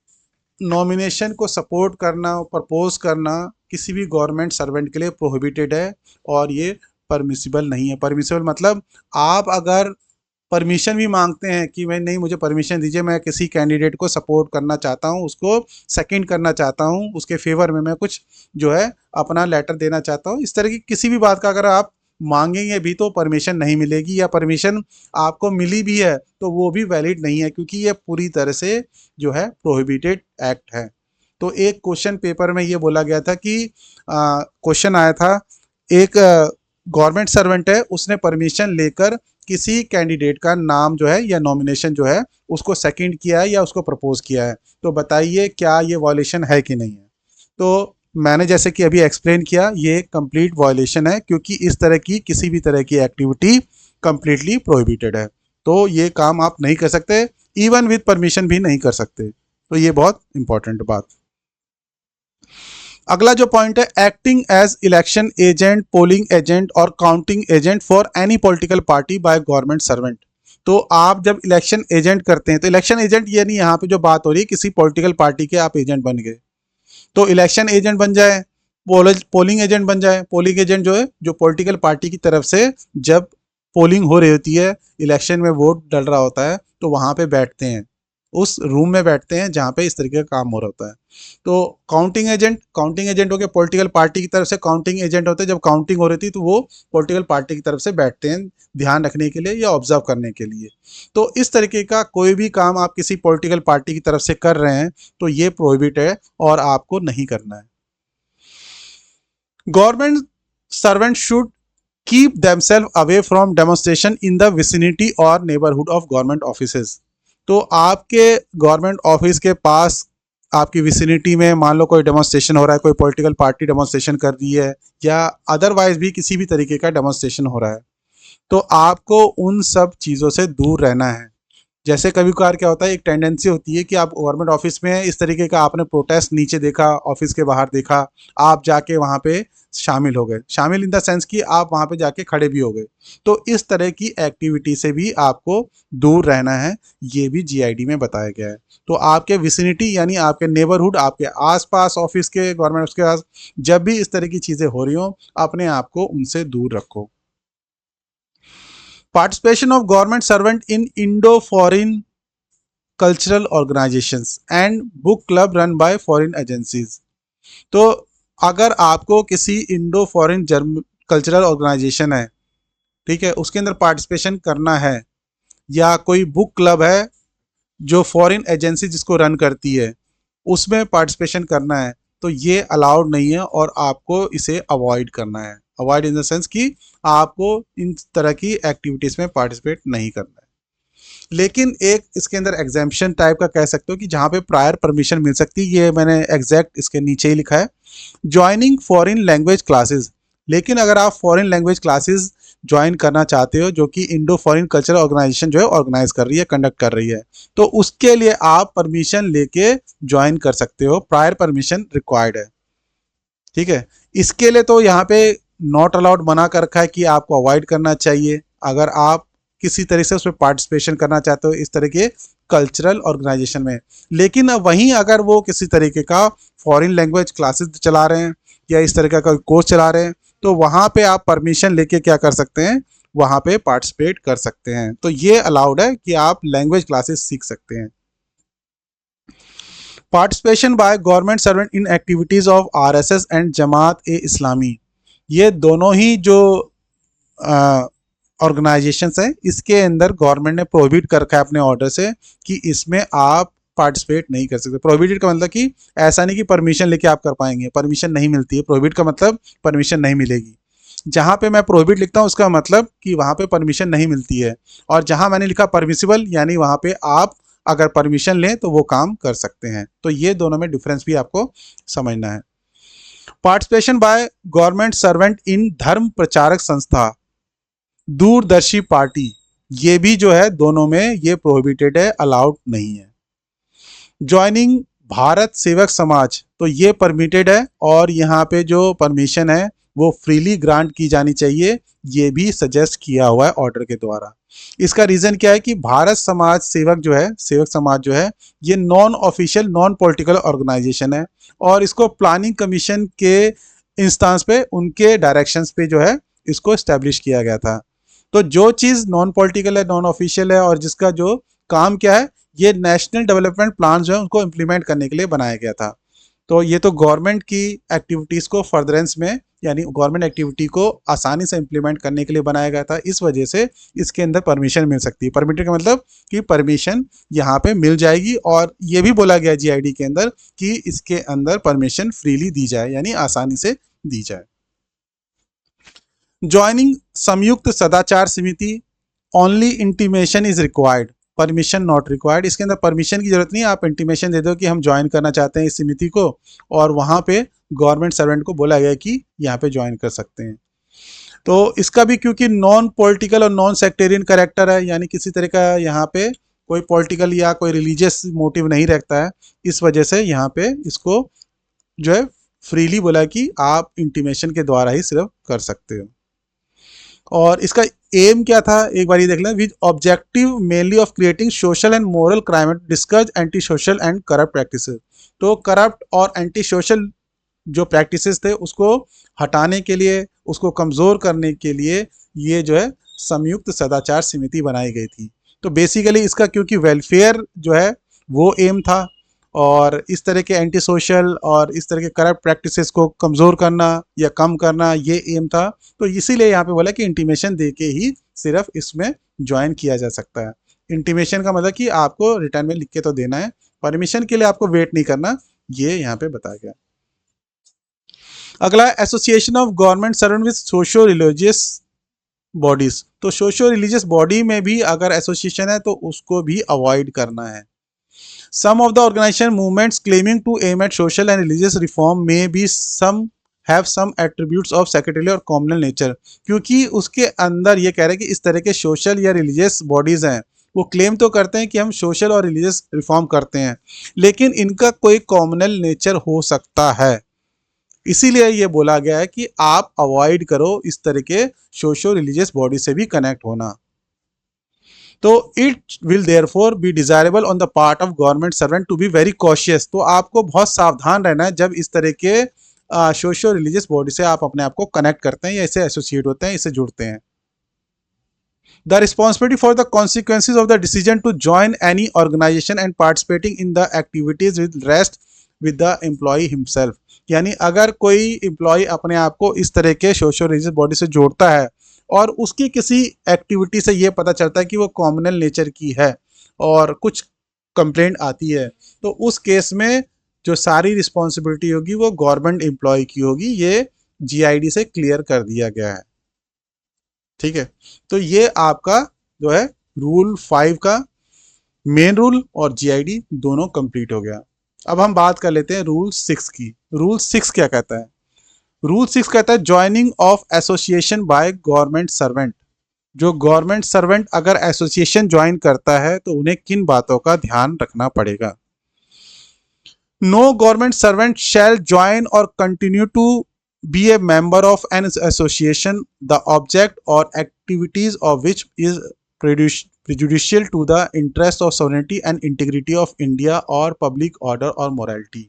नॉमिनेशन को सपोर्ट करना, प्रपोज करना किसी भी गवर्नमेंट सर्वेंट के लिए प्रोहिबिटेड है और ये परमिसिबल नहीं है। परमिसिबल मतलब आप अगर परमिशन भी मांगते हैं कि मैं नहीं, मुझे परमिशन दीजिए, मैं किसी कैंडिडेट को सपोर्ट करना चाहता हूं, उसको सेकंड करना चाहता हूं, उसके फेवर में मैं कुछ जो है अपना लेटर देना चाहता हूं, इस तरह की किसी भी बात का अगर आप मांगेंगे भी तो परमिशन नहीं मिलेगी, या परमिशन आपको मिली भी है तो वो भी वैलिड नहीं है, क्योंकि ये पूरी तरह से जो है प्रोहिबिटेड एक्ट है। तो एक क्वेश्चन पेपर में ये बोला गया था कि क्वेश्चन आया था, एक गवर्नमेंट सर्वेंट है, उसने परमिशन लेकर किसी कैंडिडेट का नाम जो है या नॉमिनेशन जो है उसको सेकंड किया है या उसको प्रपोज किया है, तो बताइए क्या ये वॉयलेशन है कि नहीं है। तो मैंने जैसे कि अभी एक्सप्लेन किया, ये कंप्लीट वॉयलेशन है, क्योंकि इस तरह की किसी भी तरह की एक्टिविटी कंप्लीटली प्रोहिबिटेड है, तो ये काम आप नहीं कर सकते, इवन विद परमिशन भी नहीं कर सकते। तो ये बहुत इंपॉर्टेंट बात। अगला जो पॉइंट है, acting as election agent, polling agent or counting agent for any political party by government servant, तो आप जब इलेक्शन एजेंट करते हैं, तो इलेक्शन एजेंट यानी यहाँ पे जो बात हो रही है किसी पॉलिटिकल पार्टी के आप एजेंट बन गए, तो इलेक्शन एजेंट बन जाए, पोलिंग एजेंट बन जाए। पोलिंग एजेंट जो है जो पॉलिटिकल पार्टी की तरफ से जब पोलिंग हो रही होती है, इलेक्शन में वोट डल रहा होता है, तो वहाँ पे बैठते हैं उस रूम में बैठते हैं जहाँ पे इस तरीके का काम हो रहा होता है। तो काउंटिंग एजेंट हो गया पॉलिटिकल पार्टी की तरफ से, काउंटिंग एजेंट होते हैं जब काउंटिंग हो रही थी तो वो पॉलिटिकल पार्टी की तरफ से बैठते हैं ध्यान रखने के लिए या ऑब्जर्व करने के लिए। तो इस तरीके का कोई भी काम आप किसी पॉलिटिकल पार्टी की तरफ से कर रहे हैं तो ये प्रोहिबिट है और आपको नहीं करना है। Government servant should keep themselves away from demonstration in the vicinity or neighborhood of government offices। तो आपके गवर्नमेंट ऑफिस के पास आपकी विसिनिटी में मान लो कोई डेमोन्स्ट्रेशन हो रहा है, कोई पॉलिटिकल पार्टी डेमोन्स्ट्रेशन कर रही है या अदरवाइज भी किसी भी तरीके का डेमोन्स्ट्रेशन हो रहा है, तो आपको उन सब चीज़ों से दूर रहना है। जैसे कभी कभार क्या होता है, एक टेंडेंसी होती है कि आप गवर्नमेंट ऑफिस में इस तरीके का आपने प्रोटेस्ट नीचे देखा, ऑफिस के बाहर देखा, आप जाके वहाँ पे शामिल हो गए, शामिल इन द सेंस कि आप वहाँ पे जाके खड़े भी हो गए। तो इस तरह की एक्टिविटी से भी आपको दूर रहना है, ये भी जीआईडी में बताया गया है। तो आपके विसिनिटी यानी आपके नेबरहुड, आपके आसपास ऑफिस के, गवर्नमेंट के पास जब भी इस तरह की चीज़ें हो रही हों, अपने आप को उनसे दूर रखो। Participation of government servant in Indo foreign cultural organisations and book club run by foreign agencies. तो अगर आपको किसी इंडो फॉरेन कल्चरल ऑर्गेनाइजेशन है, ठीक है, उसके अंदर पार्टिसिपेशन करना है, या कोई बुक क्लब है जो फॉरेन एजेंसी जिसको रन करती है उसमें पार्टिसिपेशन करना है, तो ये अलाउड नहीं है और आपको इसे अवॉइड करना है। अवॉइड इन द सेंस कि आपको इन तरह की एक्टिविटीज़ में पार्टिसिपेट नहीं करना है। लेकिन एक इसके अंदर एग्जाम्पशन टाइप का कह सकते हो कि जहाँ पे प्रायर परमिशन मिल सकती है, ये मैंने एग्जैक्ट इसके नीचे ही लिखा है, ज्वाइनिंग फॉरेन लैंग्वेज क्लासेस। लेकिन अगर आप फॉरेन लैंग्वेज क्लासेस ज्वाइन करना चाहते हो जो कि इंडो फॉरेन कल्चरल ऑर्गेनाइजेशन जो है ऑर्गेनाइज कर रही है, कंडक्ट कर रही है, तो उसके लिए आप परमिशन लेके ज्वाइन कर सकते हो, प्रायर परमिशन रिक्वायर्ड है। ठीक है, इसके लिए तो यहाँ पे नॉट अलाउड मना कर रखा है कि आपको अवॉइड करना चाहिए अगर आप किसी तरह से उसमें पार्टिसिपेशन करना चाहते हो इस तरह के कल्चरल ऑर्गेनाइजेशन में। लेकिन वहीं अगर वो किसी तरीके का फॉरेन लैंग्वेज क्लासेस चला रहे हैं या इस तरह का कोई कोर्स चला रहे हैं, तो वहाँ पे आप परमिशन लेके क्या कर सकते हैं, वहाँ पे पार्टिसिपेट कर सकते हैं। तो ये अलाउड है कि आप लैंग्वेज क्लासेस सीख सकते हैं। Participation by government servant in activities of RSS and Jamaat e Islami, ये दोनों ही जो ऑर्गेनाइजेशंस हैं इसके अंदर गवर्नमेंट ने प्रोहिबिट कर रखा है अपने ऑर्डर से कि इसमें आप पार्टिसिपेट नहीं कर सकते। प्रोहिबिटेड का मतलब कि ऐसा नहीं कि परमिशन लेके आप कर पाएंगे, परमिशन नहीं मिलती है। प्रोहिबिट का मतलब परमिशन नहीं मिलेगी। जहाँ पे मैं प्रोहिबिट लिखता हूँ उसका मतलब कि वहाँ पे परमिशन नहीं मिलती है, और जहाँ मैंने लिखा परमिसिबल यानी वहाँ पे आप अगर परमिशन लें तो वो काम कर सकते हैं। तो ये दोनों में डिफरेंस भी आपको समझना है। पार्टिसिपेशन बाय गवर्नमेंट सर्वेंट इन धर्म प्रचारक संस्था, दूरदर्शी पार्टी, ये भी जो है दोनों में ये प्रोहिबिटेड है, अलाउड नहीं है। ज्वाइनिंग भारत सेवक समाज, तो ये परमिटेड है और यहाँ पे जो परमिशन है वो फ्रीली ग्रांट की जानी चाहिए, ये भी सजेस्ट किया हुआ है ऑर्डर के द्वारा। इसका रीज़न क्या है कि भारत समाज सेवक जो है, सेवक समाज जो है, ये non official non political organization है और इसको प्लानिंग कमीशन के इंस्टांस पे, उनके डायरेक्शंस पे जो है इसको इस्टेब्लिश किया गया था। तो जो चीज़ नॉन पॉलिटिकल है, नॉन ऑफिशियल है और जिसका जो काम क्या है, ये नेशनल डेवलपमेंट प्लान जो है उनको इम्प्लीमेंट करने के लिए बनाया गया था। तो ये तो गवर्नमेंट की एक्टिविटीज़ को फर्दरेंस में यानी गवर्नमेंट एक्टिविटी को आसानी से इम्प्लीमेंट करने के लिए बनाया गया था, इस वजह से इसके अंदर परमिशन मिल सकती है। परमिटेड का मतलब कि परमिशन यहाँ पे मिल जाएगी, और ये भी बोला गया जीआईडी के अंदर कि इसके अंदर परमिशन फ्रीली दी जाए यानी आसानी से दी जाए। ज्वाइनिंग संयुक्त सदाचार समिति, only intimation is required, permission not required. इसके अंदर परमिशन की जरूरत नहीं है, आप इंटीमेशन दे दो कि हम ज्वाइन करना चाहते हैं इस समिति को, और वहाँ पे गवर्नमेंट सर्वेंट को बोला गया कि यहाँ पे ज्वाइन कर सकते हैं। तो इसका भी क्योंकि नॉन पॉलिटिकल और नॉन सेक्टेरियन कैरेक्टर है, यानी किसी तरह का यहाँ पे कोई पॉलिटिकल या कोई रिलीजियस मोटिव नहीं रहता है, इस वजह से यहाँ पे इसको जो है फ्रीली बोला कि आप इंटीमेशन के द्वारा ही सिर्फ कर सकते हो। और इसका एम क्या था एक बार ये देख लें, with objective mainly of creating social and moral crime, discuss anti social and corrupt practices. तो करप्ट और एंटी सोशल जो प्रैक्टिसेस थे उसको हटाने के लिए, उसको कमज़ोर करने के लिए ये जो है संयुक्त सदाचार समिति बनाई गई थी। तो बेसिकली इसका क्योंकि वेलफेयर जो है वो एम था, और इस तरह के एंटी सोशल और इस तरह के करप्ट प्रैक्टिसेस को कमज़ोर करना या कम करना ये एम था। तो इसीलिए यहाँ पे बोला कि इंटीमेशन दे के ही सिर्फ इसमें ज्वाइन किया जा सकता है। इंटीमेशन का मतलब कि आपको रिटर्न में लिख के तो देना है, परमिशन के लिए आपको वेट नहीं करना, ये यहाँ पे बताया गया। अगला, association of government servant with socio religious bodies. तो सोशो रिलीजियस बॉडी में भी अगर एसोसिएशन है तो उसको भी अवॉइड करना है। Some of the organization movements claiming to aim at social and religious reform may be some have some attributes of sectarian और communal nature। क्योंकि उसके अंदर ये कह रहे हैं कि इस तरह के सोशल या रिलीजियस बॉडीज हैं, वो क्लेम तो करते हैं कि हम सोशल और रिलीजियस रिफॉर्म करते हैं, लेकिन इनका कोई कॉम्युनल नेचर हो सकता है। इसीलिए ये बोला गया है कि आप अवॉइड करो इस तरह के सोशो रिलीजियस बॉडी से भी कनेक्ट होना। तो it will therefore be desirable on the part of government servant to be very cautious. तो आपको बहुत सावधान रहना है जब इस तरह के सोशो रिलीजियस बॉडी से आप अपने आप को कनेक्ट करते हैं या इससे एसोसिएट होते हैं, इससे जुड़ते हैं। The responsibility for the consequences of the decision to join any organization and participating in the activities with rest with the employee himself. यानी अगर कोई एम्प्लॉय अपने आप को इस तरह के सोशो रिलीजियस बॉडी से जोड़ता है और उसकी किसी एक्टिविटी से ये पता चलता है कि वो कॉम्युनल नेचर की है और कुछ कंप्लेंट आती है, तो उस केस में जो सारी रिस्पॉन्सिबिलिटी होगी वो गवर्नमेंट एम्प्लॉय की होगी। ये जीआईडी से क्लियर कर दिया गया है। ठीक है, तो ये आपका जो है रूल 5 का मेन रूल और जीआईडी दोनों कंप्लीट हो गया। अब हम बात कर लेते हैं रूल 6 की। रूल 6 क्या कहता है? रूल 6 कहता है joining of association by government servant. जो गवर्नमेंट सर्वेंट अगर एसोसिएशन ज्वाइन करता है तो उन्हें किन बातों का ध्यान रखना पड़ेगा। No government servant shall join or continue to be a member of an association the object or activities of which is prejudicial to the interest of sovereignty and integrity of India और public order और morality।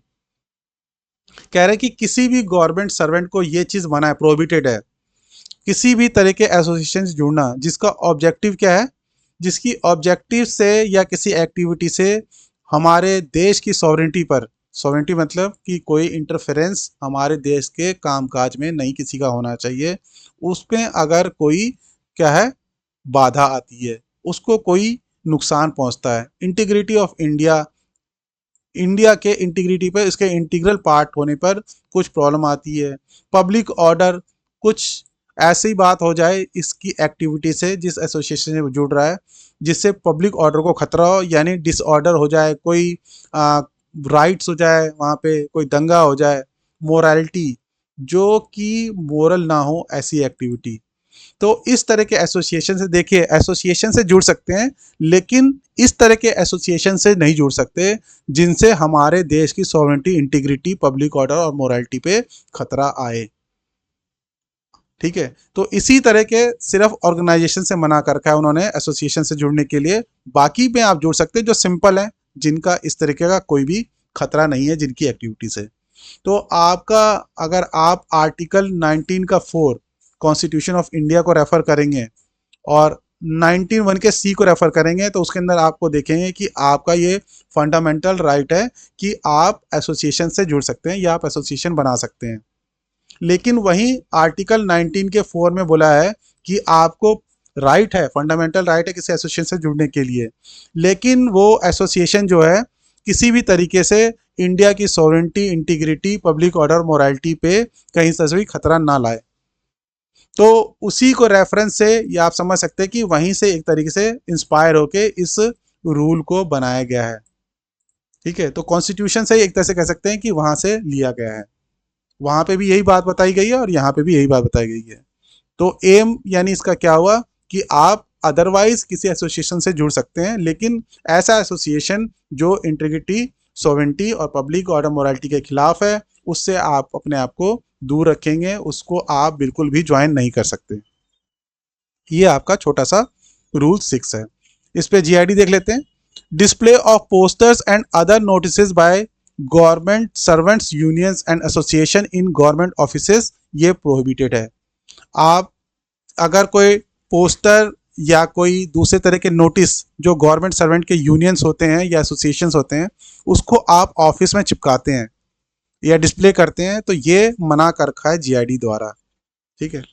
कह रहे कि किसी भी government servant को ये चीज़ मना है, प्रोहिबिटेड है, किसी भी तरह के एसोसिएशन से जुड़ना जिसका ऑब्जेक्टिव क्या है, जिसकी ऑब्जेक्टिव से या किसी एक्टिविटी से हमारे देश की सॉवरेंटी पर, सॉवरेंटी मतलब कि कोई इंटरफेरेंस हमारे देश के कामकाज में नहीं किसी का होना चाहिए, उसमें अगर कोई क्या है बाधा आती है, उसको कोई नुकसान पहुंचता है, इंटीग्रिटी ऑफ इंडिया, इंडिया के इंटीग्रिटी पर, इसके इंटीग्रल पार्ट होने पर कुछ प्रॉब्लम आती है, पब्लिक ऑर्डर, कुछ ऐसी बात हो जाए इसकी एक्टिविटी से, जिस एसोसिएशन से जुड़ रहा है, जिससे पब्लिक ऑर्डर को खतरा हो, यानी डिसऑर्डर हो जाए, कोई राइट्स हो जाए, वहाँ पे कोई दंगा हो जाए, मोरालिटी जो कि मोरल ना हो, ऐसी एक्टिविटी। तो इस तरह के एसोसिएशन से, देखिए एसोसिएशन से जुड़ सकते हैं लेकिन इस तरह के एसोसिएशन से नहीं जुड़ सकते जिनसे हमारे देश की सॉवरेंटी, इंटीग्रिटी, पब्लिक ऑर्डर और मोरालिटी पे खतरा आए। ठीक है, तो इसी तरह के सिर्फ ऑर्गेनाइजेशन से मना कर रखा है उन्होंने एसोसिएशन से जुड़ने के लिए। बाकी में आप जुड़ सकते हैं जो सिंपल है, जिनका इस तरीके का कोई भी खतरा नहीं है जिनकी एक्टिविटी से। तो आपका अगर आप आर्टिकल 19 का 4 कॉन्स्टिट्यूशन ऑफ इंडिया को रेफर करेंगे और 19(1) के सी को रेफर करेंगे तो उसके अंदर आपको देखेंगे कि आपका ये फंडामेंटल राइट है कि आप एसोसिएशन से जुड़ सकते हैं या आप एसोसिएशन बना सकते हैं। लेकिन वहीं आर्टिकल 19 के 4 में बोला है कि आपको राइट है, फंडामेंटल राइट है किसी एसोसिएशन से जुड़ने के लिए, लेकिन वो एसोसिएशन जो है किसी भी तरीके से इंडिया की sovereignty, integrity, public order, morality पे कहीं से भी खतरा ना लाए। तो उसी को रेफरेंस से ये आप समझ सकते हैं कि वहीं से एक तरीके से इंस्पायर होके इस रूल को बनाया गया है। ठीक है, तो कॉन्स्टिट्यूशन से एक तरह से कह सकते हैं कि वहां से लिया गया है, वहां पे भी यही बात बताई गई है और यहाँ पे भी यही बात बताई गई है। तो एम यानी इसका क्या हुआ कि आप अदरवाइज किसी एसोसिएशन से जुड़ सकते हैं, लेकिन ऐसा एसोसिएशन जो इंटीग्रिटी, सॉवरेंटी और पब्लिक ऑर्डर, मोरालिटी के खिलाफ है, उससे आप अपने आप को दूर रखेंगे, उसको आप बिल्कुल भी ज्वाइन नहीं कर सकते। ये आपका छोटा सा रूल 6 है। इस पे जीआईडी देख लेते हैं। Display of posters and other notices by government servants, unions and association in government offices, ये प्रोहिबिटेड है। आप अगर कोई पोस्टर या कोई दूसरे तरह के नोटिस जो गवर्नमेंट सर्वेंट के यूनियंस होते हैं या एसोसिएशंस होते हैं उसको आप ऑफिस में चिपकाते हैं या डिस्प्ले करते हैं, तो ये मना कर रखा है जीआईडी द्वारा। ठीक है।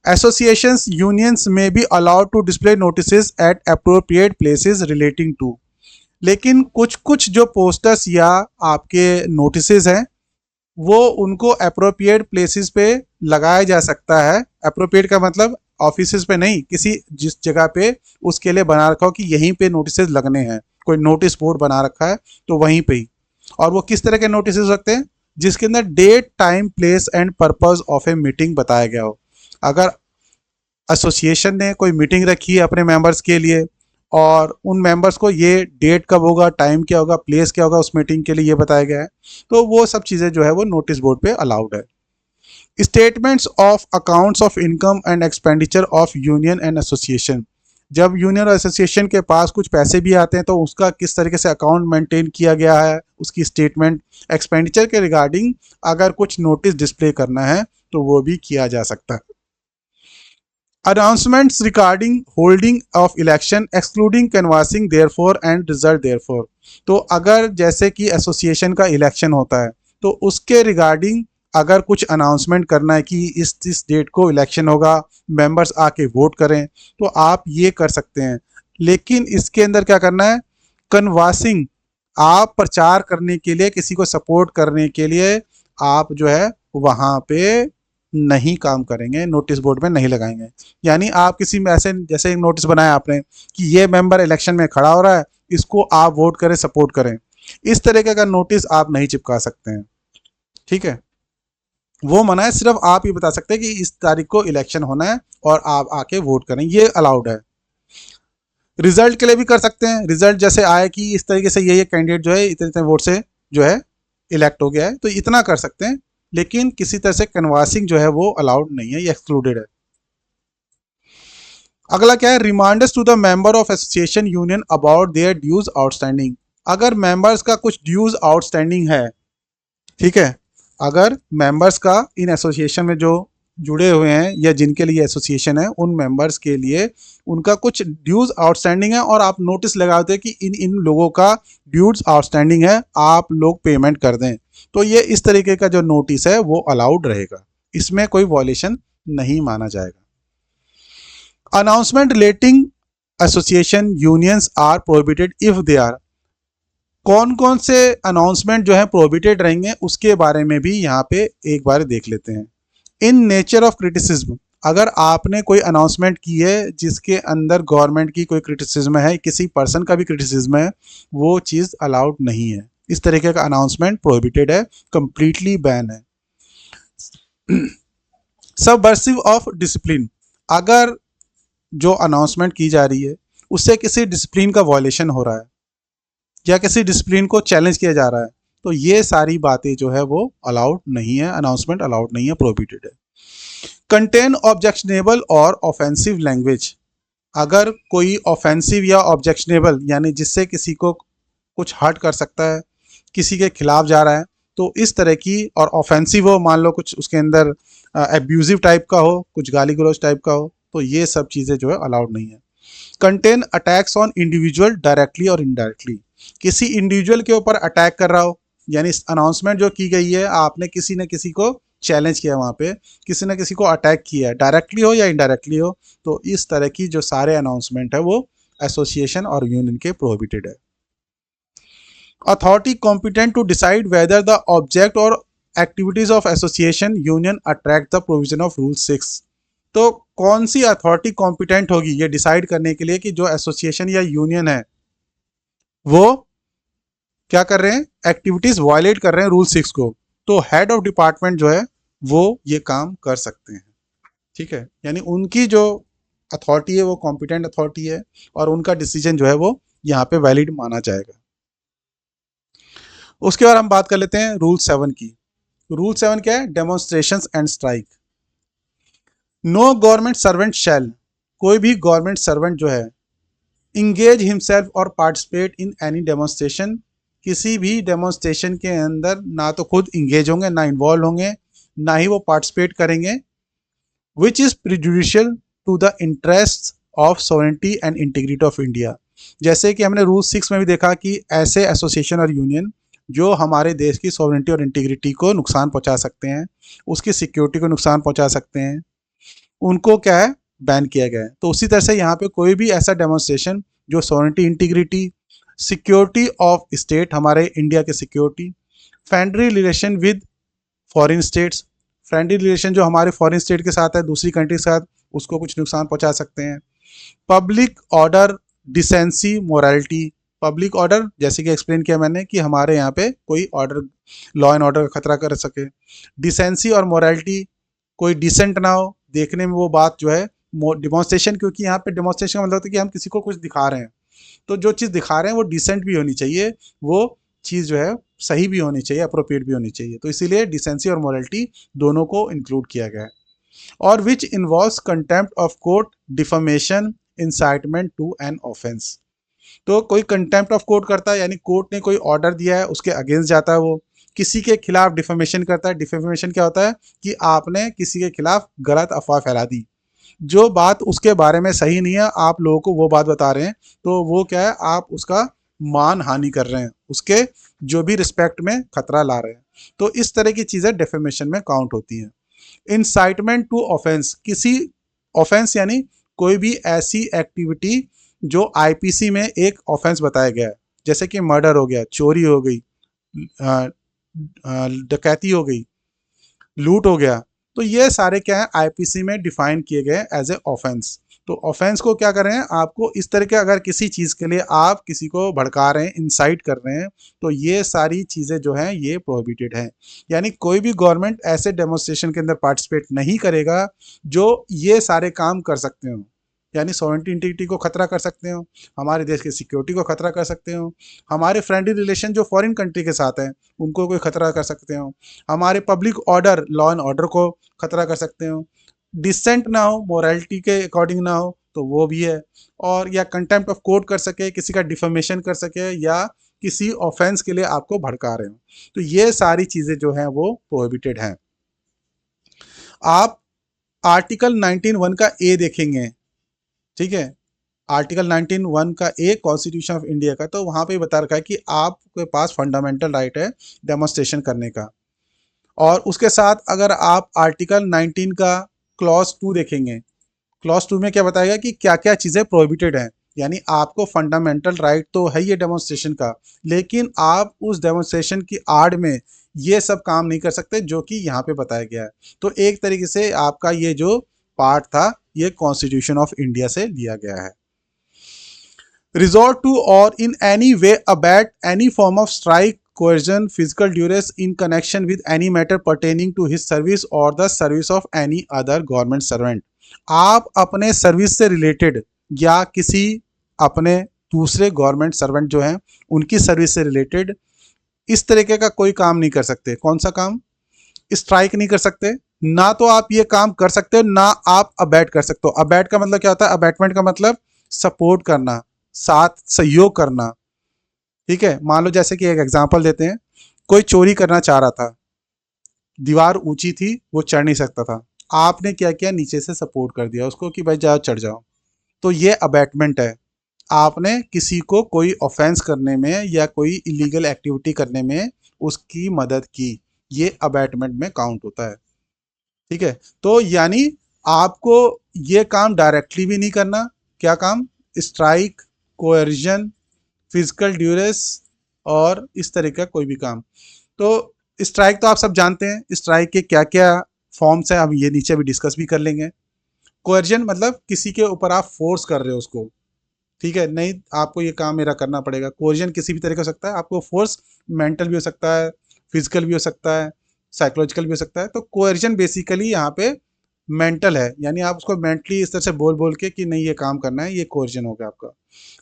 एसोसिएशंस यूनियंस में be allowed to display notices at appropriate places relating to, लेकिन कुछ कुछ जो पोस्टर्स या आपके नोटिसेस हैं वो उनको अप्रोप्रिएट प्लेसेस पे लगाया जा सकता है। अप्रोप्रिएट का मतलब ऑफिसेज पे नहीं, किसी जिस जगह पे उसके लिए बना रखा हो कि यहीं पे नोटिसेस लगने हैं, कोई नोटिस बोर्ड बना रखा है तो वहीं पे ही। और वो किस तरह के नोटिस हो सकते हैं, जिसके अंदर date, time, place and purpose of a meeting बताया गया हो। अगर एसोसिएशन ने कोई मीटिंग रखी है अपने मेंबर्स के लिए और उन मेंबर्स को ये डेट कब होगा, टाइम क्या होगा, प्लेस क्या होगा उस मीटिंग के लिए ये बताया गया है, तो वो सब चीज़ें जो है वो नोटिस बोर्ड पे अलाउड है। Statements of accounts of income and expenditure of union and association, जब यूनियन और एसोसिएशन के पास कुछ पैसे भी आते हैं तो उसका किस तरीके से अकाउंट मेंटेन किया गया है, उसकी स्टेटमेंट, एक्सपेंडिचर के रिगार्डिंग अगर कुछ नोटिस डिस्प्ले करना है तो वो भी किया जा सकता है। Announcements regarding holding of election excluding canvassing therefore and result therefore, तो अगर जैसे कि एसोसिएशन का इलेक्शन होता है तो उसके रिगार्डिंग अगर कुछ अनाउंसमेंट करना है कि इस डेट को इलेक्शन होगा, मेंबर्स आके वोट करें, तो आप ये कर सकते हैं। लेकिन इसके अंदर क्या करना है, कन्वासिंग, आप प्रचार करने के लिए, किसी को सपोर्ट करने के लिए आप जो है वहाँ पे नहीं काम करेंगे, नोटिस बोर्ड में नहीं लगाएंगे। यानी आप किसी में ऐसे, जैसे एक नोटिस बनाया आपने कि ये मेंबर इलेक्शन में खड़ा हो रहा है, इसको आप वोट करें, सपोर्ट करें, इस तरीके का नोटिस आप नहीं चिपका सकते हैं। ठीक है, वो मना है। सिर्फ आप ये बता सकते हैं कि इस तारीख को इलेक्शन होना है और आप आके वोट करें, ये अलाउड है। रिजल्ट के लिए भी कर सकते हैं, रिजल्ट जैसे आए कि इस तरीके से ये कैंडिडेट जो है इतने इतने वोट से जो है इलेक्ट हो गया है, तो इतना कर सकते हैं। लेकिन किसी तरह से कन्वासिंग जो है वो अलाउड नहीं है, ये एक्सक्लूडेड है। अगला क्या है, reminders to the member of association union about their dues outstanding, अगर मेंबर्स का कुछ ड्यूज आउटस्टैंडिंग है, ठीक है, अगर मेंबर्स का इन एसोसिएशन में जो जुड़े हुए हैं या जिनके लिए एसोसिएशन है उन मेंबर्स के लिए उनका कुछ ड्यूज आउटस्टैंडिंग है और आप नोटिस लगाते हैं कि इन इन लोगों का ड्यूज आउटस्टैंडिंग है, आप लोग पेमेंट कर दें, तो ये इस तरीके का जो नोटिस है वो अलाउड रहेगा, इसमें कोई वॉयलेशन नहीं माना जाएगा। Announcement relating association unions are prohibited if they are, कौन कौन से अनाउंसमेंट जो है प्रोहिबिटेड रहेंगे उसके बारे में भी यहाँ पे एक बार देख लेते हैं। इन नेचर ऑफ क्रिटिसिज्म, अगर आपने कोई अनाउंसमेंट की है जिसके अंदर गवर्नमेंट की कोई क्रिटिसिज्म है, किसी पर्सन का भी क्रिटिसिज्म है, वो चीज़ अलाउड नहीं है। इस तरीके का अनाउंसमेंट प्रोहिबिटेड है, कंप्लीटली बैन है। सबवर्सिव ऑफ डिसिप्लिन, अगर जो अनाउंसमेंट की जा रही है उससे किसी डिसिप्लिन का वायलेशन हो रहा है या किसी डिसिप्लिन को चैलेंज किया जा रहा है, तो ये सारी बातें जो है वो अलाउड नहीं है, अनाउंसमेंट अलाउड नहीं है, प्रोहिबिटेड है। कंटेन ऑब्जेक्शनेबल और ऑफेंसिव लैंग्वेज, अगर कोई ऑफेंसिव या ऑब्जेक्शनेबल यानी जिससे किसी को कुछ हर्ट कर सकता है, किसी के खिलाफ जा रहा है, तो इस तरह की, और ऑफेंसिव हो, मान लो कुछ उसके अंदर एब्यूजिव टाइप का हो, कुछ गाली गलौज टाइप का हो, तो ये सब चीज़ें जो है अलाउड नहीं है। Contain attacks on individual directly और इनडायरेक्टली, किसी इंडिविजुअल के ऊपर अटैक कर रहा हो, यानी अनाउंसमेंट जो की गई है आपने किसी न किसी को चैलेंज किया, वहाँ पे किसी न किसी को अटैक किया है, डायरेक्टली हो या इनडायरेक्टली हो, तो इस तरह की जो सारे अनाउंसमेंट है वो एसोसिएशन और यूनियन के प्रोहिबिटेड है। Authority competent to decide whether the object or activities of association union attract the provision of rule 6, तो कौन सी अथॉरिटी कॉम्पिटेंट होगी ये डिसाइड करने के लिए कि जो एसोसिएशन या यूनियन है वो क्या कर रहे हैं, एक्टिविटीज वायलेट कर रहे हैं रूल 6 को, तो हेड ऑफ डिपार्टमेंट जो है वो ये काम कर सकते हैं। ठीक है, यानी उनकी जो अथॉरिटी है वो कॉम्पिटेंट अथॉरिटी है और उनका डिसीजन जो है वो यहाँ पे वैलिड माना जाएगा। उसके बाद हम बात कर लेते हैं रूल 7 की। रूल 7 क्या है, demonstrations and strike. No government servant shall, कोई भी गवर्नमेंट सर्वेंट जो है इंगेज हिमसेल्फ और पार्टिसिपेट इन एनी डेमोन्स्ट्रेशन, किसी भी डेमोन्स्ट्रेशन के अंदर ना तो खुद इंगेज होंगे, ना इन्वॉल्व होंगे, ना ही वो पार्टिसिपेट करेंगे, which is prejudicial to the interest of sovereignty and integrity of India. जैसे कि हमने रूल 6 में भी देखा कि ऐसे एसोसिएशन और यूनियन जो हमारे देश की सॉवरेनिटी और इंटीग्रिटी को नुकसान पहुंचा सकते हैं, उसकी सिक्योरिटी को नुकसान पहुंचा सकते हैं, उनको क्या है, बैन किया गया है। तो उसी तरह से यहाँ पे कोई भी ऐसा डेमोन्स्ट्रेशन जो sovereignty, integrity, security of state, हमारे इंडिया के security, friendly relation with foreign states, friendly relation जो हमारे फॉरेन स्टेट के साथ है, दूसरी कंट्री के साथ, उसको कुछ नुकसान पहुंचा सकते हैं। Public order, decency, morality, public order जैसे कि एक्सप्लेन किया मैंने कि हमारे यहाँ पे कोई ऑर्डर, लॉ एंड ऑर्डर का खतरा कर सके। डिसेंसी और मोरालिटी, कोई डिसेंट ना हो, देखने में वो बात जो है डिमॉन्स्ट्रेशन, क्योंकि यहाँ पे डिमॉन्स्ट्रेशन का मतलब होता है कि हम किसी को कुछ दिखा रहे हैं, तो जो चीज़ दिखा रहे हैं वो डिसेंट भी होनी चाहिए, वो चीज़ जो है सही भी होनी चाहिए, अप्रोप्रिएट भी होनी चाहिए। तो इसीलिए डिसेंसी और मोरालिटी दोनों को इंक्लूड किया गया है। और which involves contempt of court, defamation, incitement to an offence. तो कोई कंटेम्प्ट ऑफ कोर्ट करता है, यानी कोर्ट ने कोई ऑर्डर दिया है उसके अगेंस्ट जाता है, वो किसी के खिलाफ डिफेमेशन करता है। डिफेमेशन क्या होता है कि आपने किसी के खिलाफ गलत अफवाह फैला दी, जो बात उसके बारे में सही नहीं है, आप लोगों को वो बात बता रहे हैं, तो वो क्या है, आप उसका मान हानि कर रहे हैं, उसके जो भी रिस्पेक्ट में खतरा ला रहे हैं। तो इस तरह की चीज़ें डिफेमेशन में काउंट होती हैं। इंसाइटमेंट टू ऑफेंस, किसी ऑफेंस यानी कोई भी ऐसी एक्टिविटी जो आईपीसी में एक ऑफेंस बताया गया है, जैसे कि मर्डर हो गया, चोरी हो गई, डकैती हो गई, लूट हो गया, तो ये सारे क्या है आईपीसी में डिफाइन किए गए एज ए ऑफेंस। तो ऑफेंस को क्या कर रहे हैं, आपको इस तरह के अगर किसी चीज़ के लिए आप किसी को भड़का रहे हैं, इंसाइट कर रहे हैं, तो ये सारी चीज़ें जो हैं ये प्रोहिबिटेड हैं। यानी कोई भी गवर्नमेंट ऐसे डेमोन्स्ट्रेशन के अंदर पार्टिसिपेट नहीं करेगा जो ये सारे काम कर सकते हो, यानी सॉवरेनिटी, इंटीग्रिटी को खतरा कर सकते हो, हमारे देश की सिक्योरिटी को खतरा कर सकते हो, हमारे फ्रेंडली रिलेशन जो फॉरेन कंट्री के साथ हैं उनको कोई खतरा कर सकते हो, हमारे public order, law and order को खतरा कर सकते हो, डिसेंट ना हो, मोरालिटी के अकॉर्डिंग ना हो, तो वो भी है। और या कंटेम्प्ट ऑफ कोर्ट कर सके, किसी का डिफेमेशन कर सके, या किसी ऑफेंस के लिए आपको भड़का रहे हो, तो ये सारी चीज़ें जो हैं वो प्रोहिबिटेड हैं। आप आर्टिकल 19(1) का ए देखेंगे, ठीक है, आर्टिकल 19(1) का ए कॉन्स्टिट्यूशन ऑफ इंडिया का, तो वहाँ पे बता रखा है कि आपके पास फंडामेंटल राइट है डेमोन्स्ट्रेशन करने का। और उसके साथ अगर आप आर्टिकल 19 का क्लॉज 2 देखेंगे, क्लॉज 2 में क्या बताएगा कि क्या क्या चीज़ें प्रोहिबिटेड हैं, यानी आपको फंडामेंटल राइट तो है ये डेमोन्स्ट्रेशन का, लेकिन आप उस डेमोन्स्ट्रेशन की आड़ में ये सब काम नहीं कर सकते जो कि यहाँ पे बताया गया है। तो एक तरीके से आपका ये जो पार्ट था ये कॉन्स्टिट्यूशन ऑफ इंडिया से लिया गया है। resort to or in any way abet any form of strike, coercion, physical duress in connection with any matter pertaining to his service or the service of any other government servant। आप अपने service से related या किसी अपने दूसरे government servant जो हैं उनकी सर्विस से रिलेटेड इस तरीके का कोई काम नहीं कर सकते। कौन सा काम? स्ट्राइक नहीं कर सकते, ना तो आप ये काम कर सकते हो, ना आप अबैट कर सकते हो। अबैट का मतलब क्या होता है? अबैटमेंट का मतलब सपोर्ट करना, साथ सहयोग करना, ठीक है। मान लो जैसे कि एक एग्जांपल देते हैं, कोई चोरी करना चाह रहा था, दीवार ऊंची थी, वो चढ़ नहीं सकता था, आपने क्या किया, नीचे से सपोर्ट कर दिया उसको कि भाई जाओ चढ़ जाओ, तो ये अबैटमेंट है। आपने किसी को कोई ऑफेंस करने में या कोई इलीगल एक्टिविटी करने में उसकी मदद की, ये अबैटमेंट में काउंट होता है, ठीक है। तो यानी आपको ये काम डायरेक्टली भी नहीं करना, क्या काम? स्ट्राइक, कोएर्जन, फिजिकल ड्यूरेस और इस तरह का कोई भी काम। तो स्ट्राइक तो आप सब जानते हैं, स्ट्राइक के क्या क्या फॉर्म्स हैं, हम ये नीचे भी डिस्कस भी कर लेंगे। कोएर्जन मतलब किसी के ऊपर आप फोर्स कर रहे हो उसको, ठीक है, नहीं आपको ये काम मेरा करना पड़ेगा। कोएर्जन किसी भी तरह का हो सकता है, आपको फोर्स मेंटल भी हो सकता है, फिजिकल भी हो सकता है, साइकोलॉजिकल भी हो सकता है। तो कोएर्जन बेसिकली यहाँ पे मेंटल है, यानी आप उसको मेंटली इस तरह से बोल बोल के कि नहीं ये काम करना है, ये कोएर्जन हो गया आपका।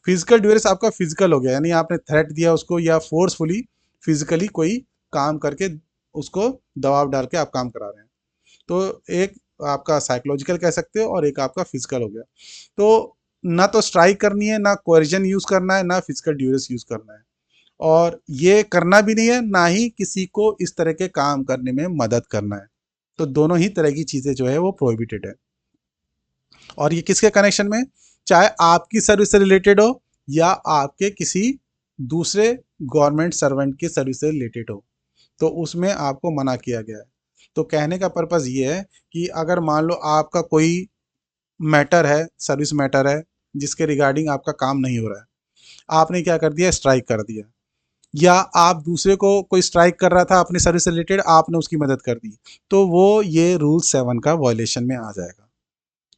फिजिकल ड्यूरेस आपका फिजिकल हो गया, यानी आपने थ्रेट दिया उसको या फोर्सफुली फिजिकली कोई काम करके उसको दबाव डाल के आप काम करा रहे हैं। तो एक आपका साइकोलॉजिकल कह सकते हो और एक आपका फिजिकल हो गया। तो ना तो स्ट्राइक करनी है, ना कोएर्जन यूज करना है, ना फिजिकल ड्यूरेस यूज करना है, और ये करना भी नहीं है, ना ही किसी को इस तरह के काम करने में मदद करना है। तो दोनों ही तरह की चीजें जो है वो प्रोहिबिटेड है। और ये किसके कनेक्शन में? चाहे आपकी सर्विस से रिलेटेड हो या आपके किसी दूसरे गवर्नमेंट सर्वेंट की सर्विस से रिलेटेड हो, तो उसमें आपको मना किया गया है। तो कहने का पर्पज़ ये है कि अगर मान लो आपका कोई मैटर है, सर्विस मैटर है, जिसके रिगार्डिंग आपका काम नहीं हो रहा है, आपने क्या कर दिया, स्ट्राइक कर दिया, या आप दूसरे को कोई स्ट्राइक कर रहा था अपनी सर्विस से रिलेटेड, आपने उसकी मदद कर दी, तो वो ये रूल 7 का वायलेशन में आ जाएगा।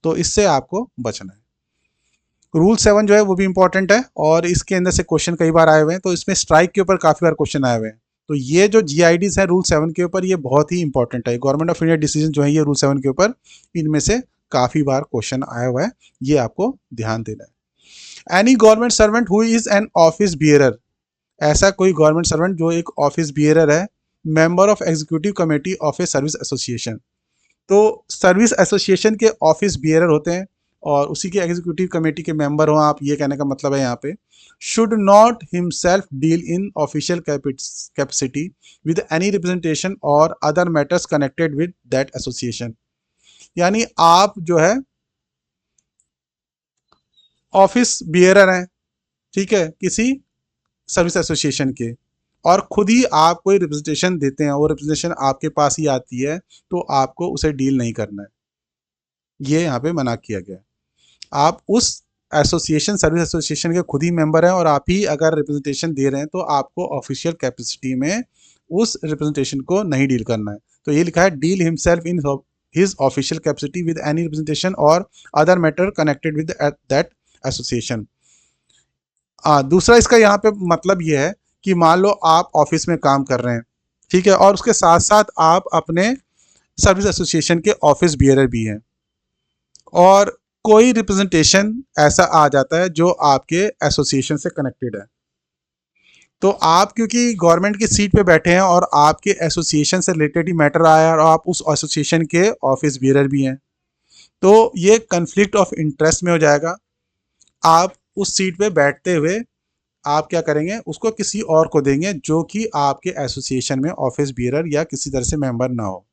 तो इससे आपको बचना है। रूल 7 जो है वो भी इंपॉर्टेंट है और इसके अंदर से क्वेश्चन कई बार आए हुए हैं, तो इसमें स्ट्राइक के ऊपर काफ़ी बार क्वेश्चन आए हुए हैं। तो ये जो GIDs है रूल 7 के ऊपर, ये बहुत ही इंपॉर्टेंट है। गवर्नमेंट ऑफ इंडिया डिसीजन जो है ये रूल 7 के ऊपर, इनमें से काफ़ी बार क्वेश्चन आया हुआ है, ये आपको ध्यान देना है। Any government servant who is an office bearer, ऐसा कोई गवर्नमेंट सर्वेंट जो एक ऑफिस बियरर है, member of executive committee of a service association, तो सर्विस एसोसिएशन के ऑफिस बियरर होते हैं और उसी के एग्जीक्यूटिव कमेटी के मेंबर हो आप, ये कहने का मतलब है यहाँ पे, should not himself deal in official capacity with any representation or other matters connected with that association. यानी आप जो है ऑफिस बियरर हैं, ठीक है, किसी सर्विस एसोसिएशन के, और खुद ही आप कोई रिप्रेजेंटेशन देते हैं, वो रिप्रेजेंटेशन आपके पास ही आती है, तो आपको उसे डील नहीं करना है, ये यहाँ पे मना किया गया है। आप उस एसोसिएशन, सर्विस एसोसिएशन के खुद ही मेंबर हैं और आप ही अगर रिप्रेजेंटेशन दे रहे हैं, तो आपको ऑफिशियल कैपेसिटी में उस रिप्रेजेंटेशन को नहीं डील करना है। तो ये लिखा है, deal himself in his official capacity with any representation or other matter connected with that association. दूसरा इसका यहाँ पे मतलब ये है कि मान लो आप ऑफिस में काम कर रहे हैं, ठीक है, और उसके साथ साथ आप अपने सर्विस एसोसिएशन के ऑफिस बियरर भी हैं, और कोई रिप्रेजेंटेशन ऐसा आ जाता है जो आपके एसोसिएशन से कनेक्टेड है, तो आप क्योंकि गवर्नमेंट की सीट पे बैठे हैं और आपके एसोसिएशन से रिलेटेड ही मैटर आया और आप उस एसोसिएशन के ऑफिस बियरर भी हैं, तो ये कन्फ्लिक्ट ऑफ इंटरेस्ट में हो जाएगा। आप उस सीट पे बैठते हुए आप क्या करेंगे, उसको किसी और को देंगे जो कि आपके एसोसिएशन में ऑफिस बियरर या किसी तरह से मेंबर ना हो।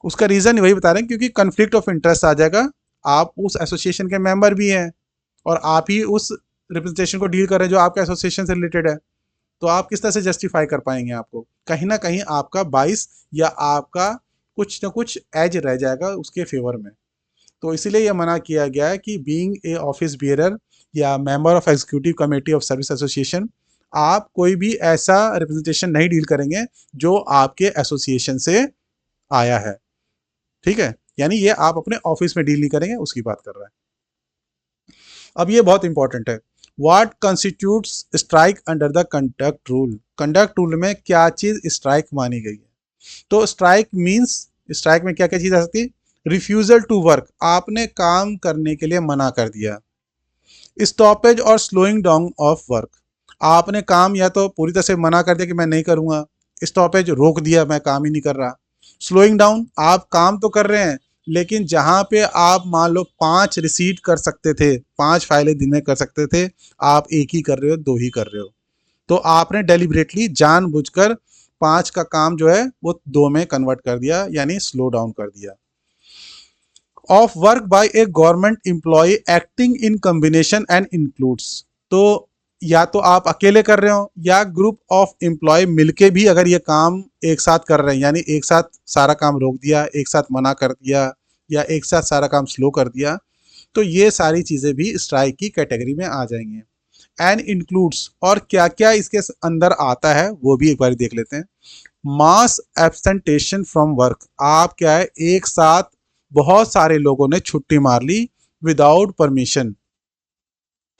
उसका रीज़न वही बता रहे हैं, क्योंकि कन्फ्लिक्ट ऑफ इंटरेस्ट आ जाएगा। आप उस एसोसिएशन के मेंबर भी हैं और आप ही उस रिप्रेजेंटेशन को डील कर रहे हैं जो आपके एसोसिएशन से रिलेटेड है, तो आप किस तरह से जस्टिफाई कर पाएंगे? आपको कहीं ना कहीं आपका बाइस या आपका कुछ ना कुछ एज रह जाएगा उसके फेवर में। तो इसीलिए यह मना किया गया है कि बीइंग ए ऑफिस बियरर या member of executive committee of service association, आप कोई भी ऐसा रिप्रेजेंटेशन नहीं डील करेंगे जो आपके एसोसिएशन से आया है, ठीक है, यानी ये आप अपने ऑफिस में डील नहीं करेंगे, उसकी बात कर रहा है। अब ये बहुत इंपॉर्टेंट है, what constitutes strike under the conduct rule. Conduct rule में क्या चीज स्ट्राइक मानी गई है? तो स्ट्राइक मींस, स्ट्राइक में क्या क्या चीज आ सकती है? रिफ्यूजल टू वर्क, आपने काम करने के लिए मना कर दिया। स्टॉपेज और स्लोइंग डाउन ऑफ वर्क, आपने काम या तो पूरी तरह से मना कर दिया कि मैं नहीं करूंगा, स्टॉपेज रोक दिया, मैं काम ही नहीं कर रहा। स्लोइंग डाउन, आप काम तो कर रहे हैं लेकिन जहां पे आप मान लो 5 रिसीट कर सकते थे, 5 फाइलें दिन में कर सकते थे, आप एक ही कर रहे हो, 2 ही कर रहे हो, तो आपने डेलिबरेटली जानबूझकर 5 का काम जो है वो 2 में कन्वर्ट कर दिया, यानी स्लो डाउन कर दिया। Of work by a government employee acting in combination and includes, तो या तो आप अकेले कर रहे हो या ग्रुप ऑफ एम्प्लॉय मिलके भी अगर ये काम एक साथ कर रहे हैं, यानी एक साथ सारा काम रोक दिया, एक साथ मना कर दिया या एक साथ सारा काम स्लो कर दिया, तो ये सारी चीज़ें भी स्ट्राइक की कैटेगरी में आ जाएंगी। एंड इंक्लूड्स, और क्या क्या इसके अंदर आता है वो भी एक बार देख लेते हैं। मास एब्सेंटेशन फ्रॉम वर्क, आप क्या है एक साथ बहुत सारे लोगों ने छुट्टी मार ली विदाउट परमिशन,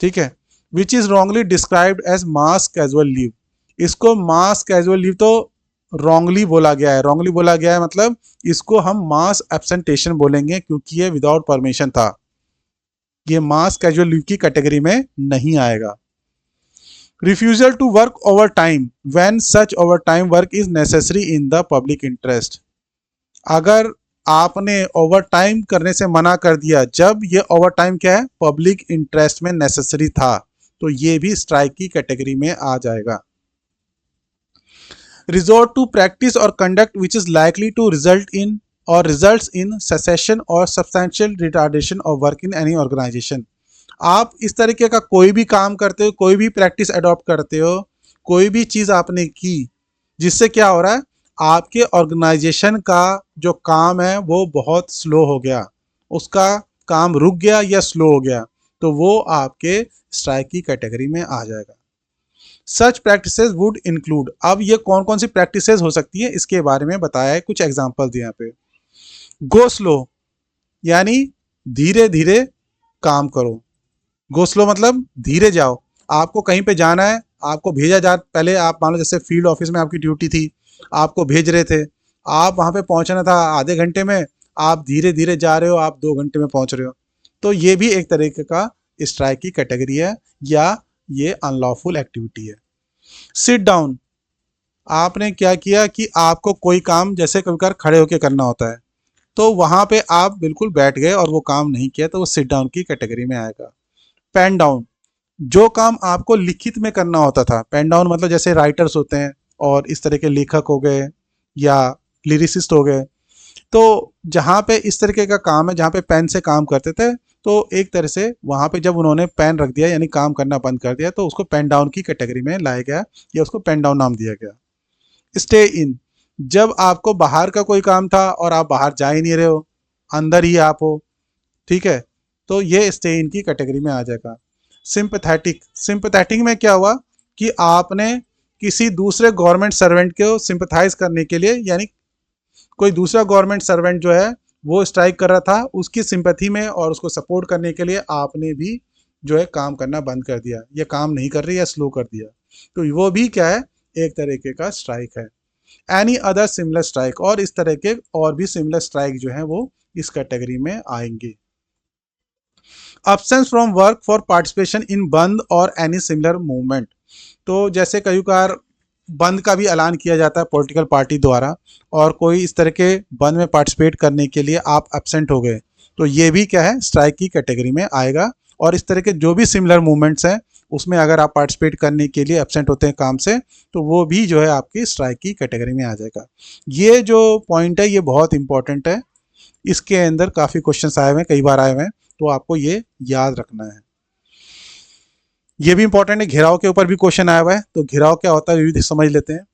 ठीक है, which is wrongly described as mass casual leave. इसको मास कैजुअल लीव तो रॉन्गली बोला गया है, रॉन्गली बोला गया है मतलब इसको हम मास एब्सेंटेशन बोलेंगे क्योंकि ये विदाउट परमिशन था, ये मास कैजुअल लीव की कैटेगरी में नहीं आएगा। Refusal to work overtime when such overtime work is necessary in the public interest, अगर आपने ओवर टाइम करने से मना कर दिया जब ये ओवर टाइम क्या है, पब्लिक इंटरेस्ट में नेसेसरी था, तो ये भी स्ट्राइक की कैटेगरी में आ जाएगा। रिजोर्ट टू प्रैक्टिस और conduct which is likely to result in और रिजल्ट्स इन सेसेशन और substantial retardation of work in any organization, आप इस तरीके का कोई भी काम करते हो, कोई भी प्रैक्टिस अडॉप्ट करते हो, कोई भी चीज़ आपने की, जिससे क्या हो रहा है, आपके ऑर्गेनाइजेशन का जो काम है वो बहुत स्लो हो गया, उसका काम रुक गया या स्लो हो गया, तो वो आपके स्ट्राइक की कैटेगरी में आ जाएगा। सच प्रैक्टिसेस वुड इंक्लूड, अब ये कौन कौन सी प्रैक्टिसेस हो सकती है इसके बारे में बताया है, कुछ एग्जांपल दिए यहाँ पे। गो स्लो, यानी धीरे धीरे काम करो। गो स्लो मतलब धीरे जाओ। आपको कहीं पे जाना है, आपको भेजा जा, पहले आप मान लो जैसे फील्ड ऑफिस में आपकी ड्यूटी थी, आपको भेज रहे थे, आप वहाँ पे पहुँचना था आधे घंटे में, आप धीरे धीरे जा रहे हो, आप 2 घंटे में पहुँच रहे हो, तो ये भी एक तरीके का स्ट्राइक की कैटेगरी है, या ये अनलॉफुल एक्टिविटी है। सिट डाउन, आपने क्या किया कि आपको कोई काम जैसे कभी कभार खड़े होकर करना होता है, तो वहाँ पे आप बिल्कुल बैठ गए और वो काम नहीं किया, तो वो सिट डाउन की कैटेगरी में आएगा। पेन डाउन, जो काम आपको लिखित में करना होता था, पेन डाउन मतलब जैसे राइटर्स होते हैं और इस तरह के लेखक हो गए या लिरिसिस्ट हो गए, तो जहाँ पे इस तरीके का काम है, जहाँ पे पेन से काम करते थे, तो एक तरह से वहाँ पे जब उन्होंने पेन रख दिया यानी काम करना बंद कर दिया, तो उसको पेन डाउन की कैटेगरी में लाया गया या उसको पेन डाउन नाम दिया गया। स्टे इन, जब आपको बाहर का कोई काम था और आप बाहर जा ही नहीं रहे हो, अंदर ही आप हो, ठीक है, तो ये स्टे इन की कैटेगरी में आ जाएगा। सिंपैथेटिक, सिंपैथेटिक में क्या हुआ कि आपने किसी दूसरे गवर्नमेंट सर्वेंट को सिंपैथाइज करने के लिए, यानी कोई दूसरा गवर्नमेंट सर्वेंट जो है वो स्ट्राइक कर रहा था, उसकी सिंपैथी में और उसको सपोर्ट करने के लिए आपने भी जो है काम करना बंद कर दिया, या काम नहीं कर रही या स्लो कर दिया, तो वो भी क्या है, एक तरीके का स्ट्राइक है। एनी अदर सिमिलर स्ट्राइक, और इस तरह के और भी सिमिलर स्ट्राइक जो है वो इस कैटेगरी में आएंगे। Absence from work for participation in बंद और एनी सिमिलर मूवमेंट, तो जैसे कई बार बंद का भी ऐलान किया जाता है पॉलिटिकल पार्टी द्वारा, और कोई इस तरह के बंद में पार्टिसिपेट करने के लिए आप एब्सेंट हो गए, तो ये भी क्या है, स्ट्राइक की कैटेगरी में आएगा। और इस तरह के जो भी सिमिलर मूवमेंट्स हैं उसमें अगर आप पार्टिसिपेट करने के लिए एब्सेंट होते हैं काम से, तो वो भी जो है आपकी स्ट्राइक की कैटेगरी में आ जाएगा। ये जो पॉइंट है ये बहुत इंपॉर्टेंट है, इसके अंदर काफ़ी क्वेश्चन आए हुए हैं, कई बार आए हुए हैं, तो आपको ये याद रखना है। ये भी इंपॉर्टेंट है, घेराव के ऊपर भी क्वेश्चन आया हुआ है, तो घेराव क्या होता है ये भी समझ लेते हैं।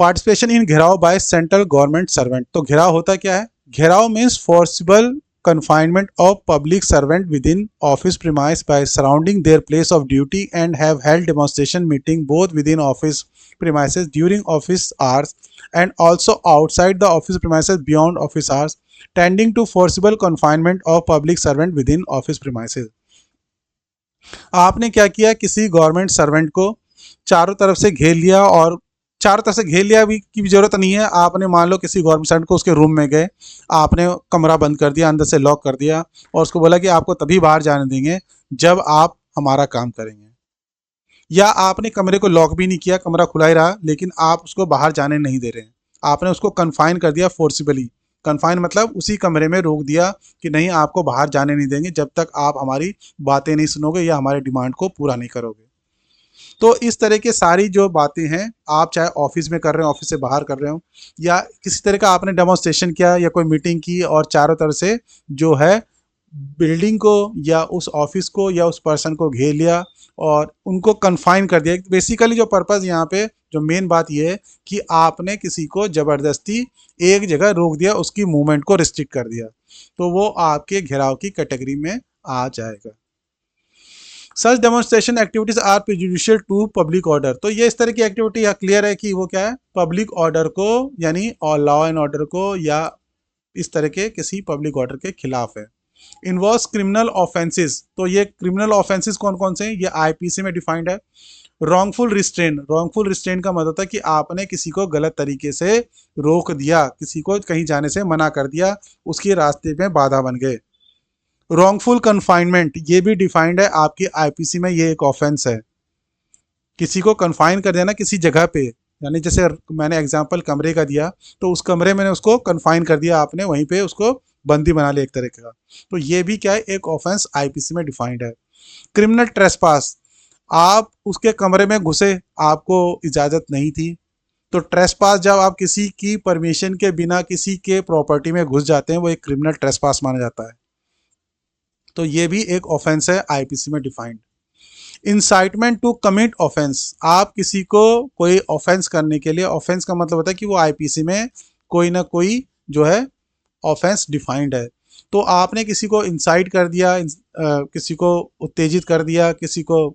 पार्टिसिपेशन इन घेराव बाय सेंट्रल गवर्नमेंट सर्वेंट, तो घेराव होता क्या है, घेराव means forcible confinement of public servant within office premise by surrounding their place of duty and have held demonstration meeting both within office premises during office hours and also outside the office premises beyond office hours, tending to forcible confinement of public servant within office premises। आपने क्या किया, किसी government servant को चारों तरफ से घेर लिया, और चारों तरफ से घेर लिया भी की भी जरूरत नहीं है, आपने मान लो किसी गवर्नमेंट सर्वेंट को उसके रूम में गए, आपने कमरा बंद कर दिया, अंदर से लॉक कर दिया, और उसको बोला कि आपको तभी बाहर जाने देंगे जब आप हमारा काम करेंगे, या आपने कमरे को लॉक भी नहीं किया, कमरा खुला ही रहा, लेकिन आप उसको बाहर जाने नहीं दे रहे हैं, आपने उसको कन्फाइन कर दिया फोर्सिबली। कन्फाइन मतलब उसी कमरे में रोक दिया कि नहीं, आपको बाहर जाने नहीं देंगे जब तक आप हमारी बातें नहीं सुनोगे या हमारे डिमांड को पूरा नहीं करोगे। तो इस तरह के सारी जो बातें हैं, आप चाहे ऑफिस में कर रहे हो, ऑफिस से बाहर कर रहे हो, या किसी तरह का आपने डेमोन्स्ट्रेशन किया या कोई मीटिंग की और चारों तरफ से जो है बिल्डिंग को या उस ऑफिस को या उस पर्सन को घेर लिया और उनको कन्फाइन कर दिया। बेसिकली जो पर्पज़ यहाँ पे जो मेन बात ये है कि आपने किसी को ज़बरदस्ती एक जगह रोक दिया, उसकी मूवमेंट को रिस्ट्रिक्ट कर दिया, तो वो आपके घेराव की कैटेगरी में आ जाएगा। Such demonstration activities are prejudicial to public order, तो ये इस तरह की एक्टिविटी यहाँ क्लियर है कि वो क्या है, पब्लिक ऑर्डर को यानी और लॉ एंड ऑर्डर को या इस तरह के किसी पब्लिक ऑर्डर के खिलाफ है। इन्वॉल्व्स क्रिमिनल ऑफेंसेस, तो ये क्रिमिनल ऑफेंसेस कौन कौन से हैं, ये आईपीसी में डिफाइंड है। रॉन्गफुल रिस्ट्रेन, रॉन्गफुल रिस्ट्रेन का मतलब है कि आपने किसी को गलत तरीके से रोक दिया, किसी को कहीं जाने से मना कर दिया, उसके रास्ते में बाधा बन गए। रॉन्गफुल कन्फाइनमेंट, ये भी डिफाइंड है आपकी आईपीसी में, ये एक ऑफेंस है, किसी को कन्फाइन कर देना किसी जगह पे, यानी जैसे मैंने एग्जांपल कमरे का दिया, तो उस कमरे में उसको कन्फाइन कर दिया आपने, वहीं पे उसको बंदी बना लिया एक तरह का, तो ये भी क्या है, एक ऑफेंस आईपीसी में डिफाइंड है। क्रिमिनल ट्रेसपास, आप उसके कमरे में घुसे, आपको इजाज़त नहीं थी, तो ट्रेसपास जब आप किसी की परमिशन के बिना किसी के प्रॉपर्टी में घुस जाते हैं, वो एक क्रिमिनल ट्रेसपास माना जाता है। तो ये भी एक ऑफेंस है आईपीसी में defined. Incitement to commit offence, आप किसी को कोई ऑफेंस करने के लिए, ऑफेंस का मतलब होता है कि वो आईपीसी में कोई ना कोई जो है ऑफेंस डिफाइंड है। तो आपने किसी को इंसाइट कर दिया, किसी को उत्तेजित कर दिया, किसी को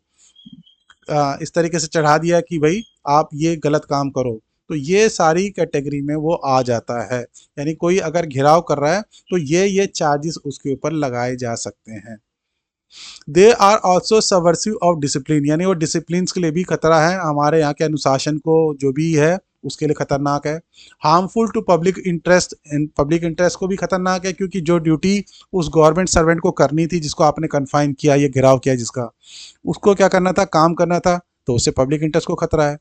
इस तरीके से चढ़ा दिया कि भाई आप ये गलत काम करो, तो ये सारी कैटेगरी में वो आ जाता है। यानी कोई अगर घिराव कर रहा है तो ये चार्जेस उसके ऊपर लगाए जा सकते हैं। They are also subversive of discipline, यानी वो डिसिप्लिन के लिए भी खतरा है, हमारे यहाँ के अनुशासन को जो भी है उसके लिए खतरनाक है। Harmful to public interest, public interest को भी खतरनाक है, क्योंकि जो ड्यूटी उस गवर्नमेंट सर्वेंट को करनी थी, जिसको आपने कन्फाइन किया, ये घिराव किया जिसका, उसको क्या करना था, काम करना था, तो उससे पब्लिक इंटरेस्ट को खतरा है।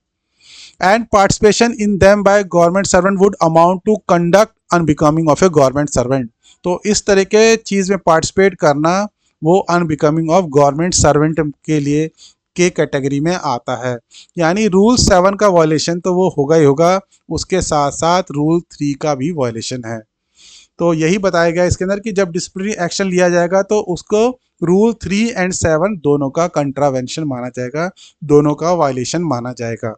And participation in them by government servant would amount to conduct unbecoming of a government servant. तो इस तरह के चीज़ में पार्टिसिपेट करना वो अनबिकमिंग ऑफ गवर्नमेंट सर्वेंट के लिए के कैटेगरी में आता है। यानी रूल 7 का वायलेशन तो वो होगा ही होगा, उसके साथ साथ रूल 3 का भी वायलेशन है। तो यही बताया गया इसके अंदर कि जब डिसिप्लिनरी एक्शन लिया जाएगा तो उसको रूल 3 एंड 7 दोनों का कंट्रावेंशन माना जाएगा, दोनों का वायलेशन माना जाएगा।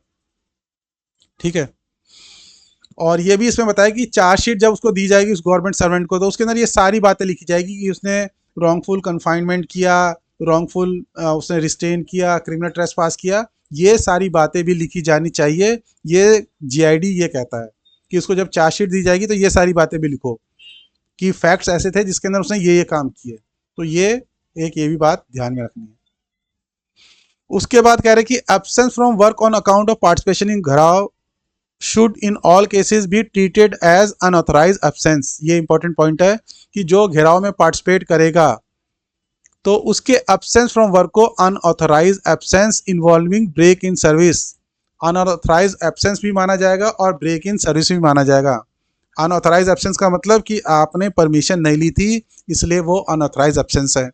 ठीक है। और ये भी इसमें बताया कि चार्जशीट जब उसको दी जाएगी उस गवर्नमेंट सर्वेंट को, तो उसके अंदर ये सारी बातें लिखी जाएगी कि उसने रॉन्गफुल कन्फाइनमेंट किया, रॉन्गफुल उसने रिस्ट्रेन किया, क्रिमिनल ट्रेसपास किया, ये सारी बातें भी लिखी जानी चाहिए। ये जीआईडी ये कहता है कि उसको जब चार्जशीट दी जाएगी तो ये सारी बातें भी लिखो कि फैक्ट्स ऐसे थे जिसके अंदर उसने ये काम किए। तो ये भी बात ध्यान में रखनी है। उसके बाद कह रहे कि absence from work on account of participation in gherao should in all cases be treated as unauthorise absence. ये इंपॉर्टेंट पॉइंट है कि जो घेराव में पार्टिसिपेट करेगा तो उसके एब्सेंस फ्रॉम वर्क को unauthorise absence involving break in service, unauthorise absence भी माना जाएगा और ब्रेक इन सर्विस भी माना जाएगा। अनऑथराइज एब्सेंस का मतलब कि आपने परमिशन नहीं ली थी, इसलिए वो अनऑथराइज एब्सेंस है।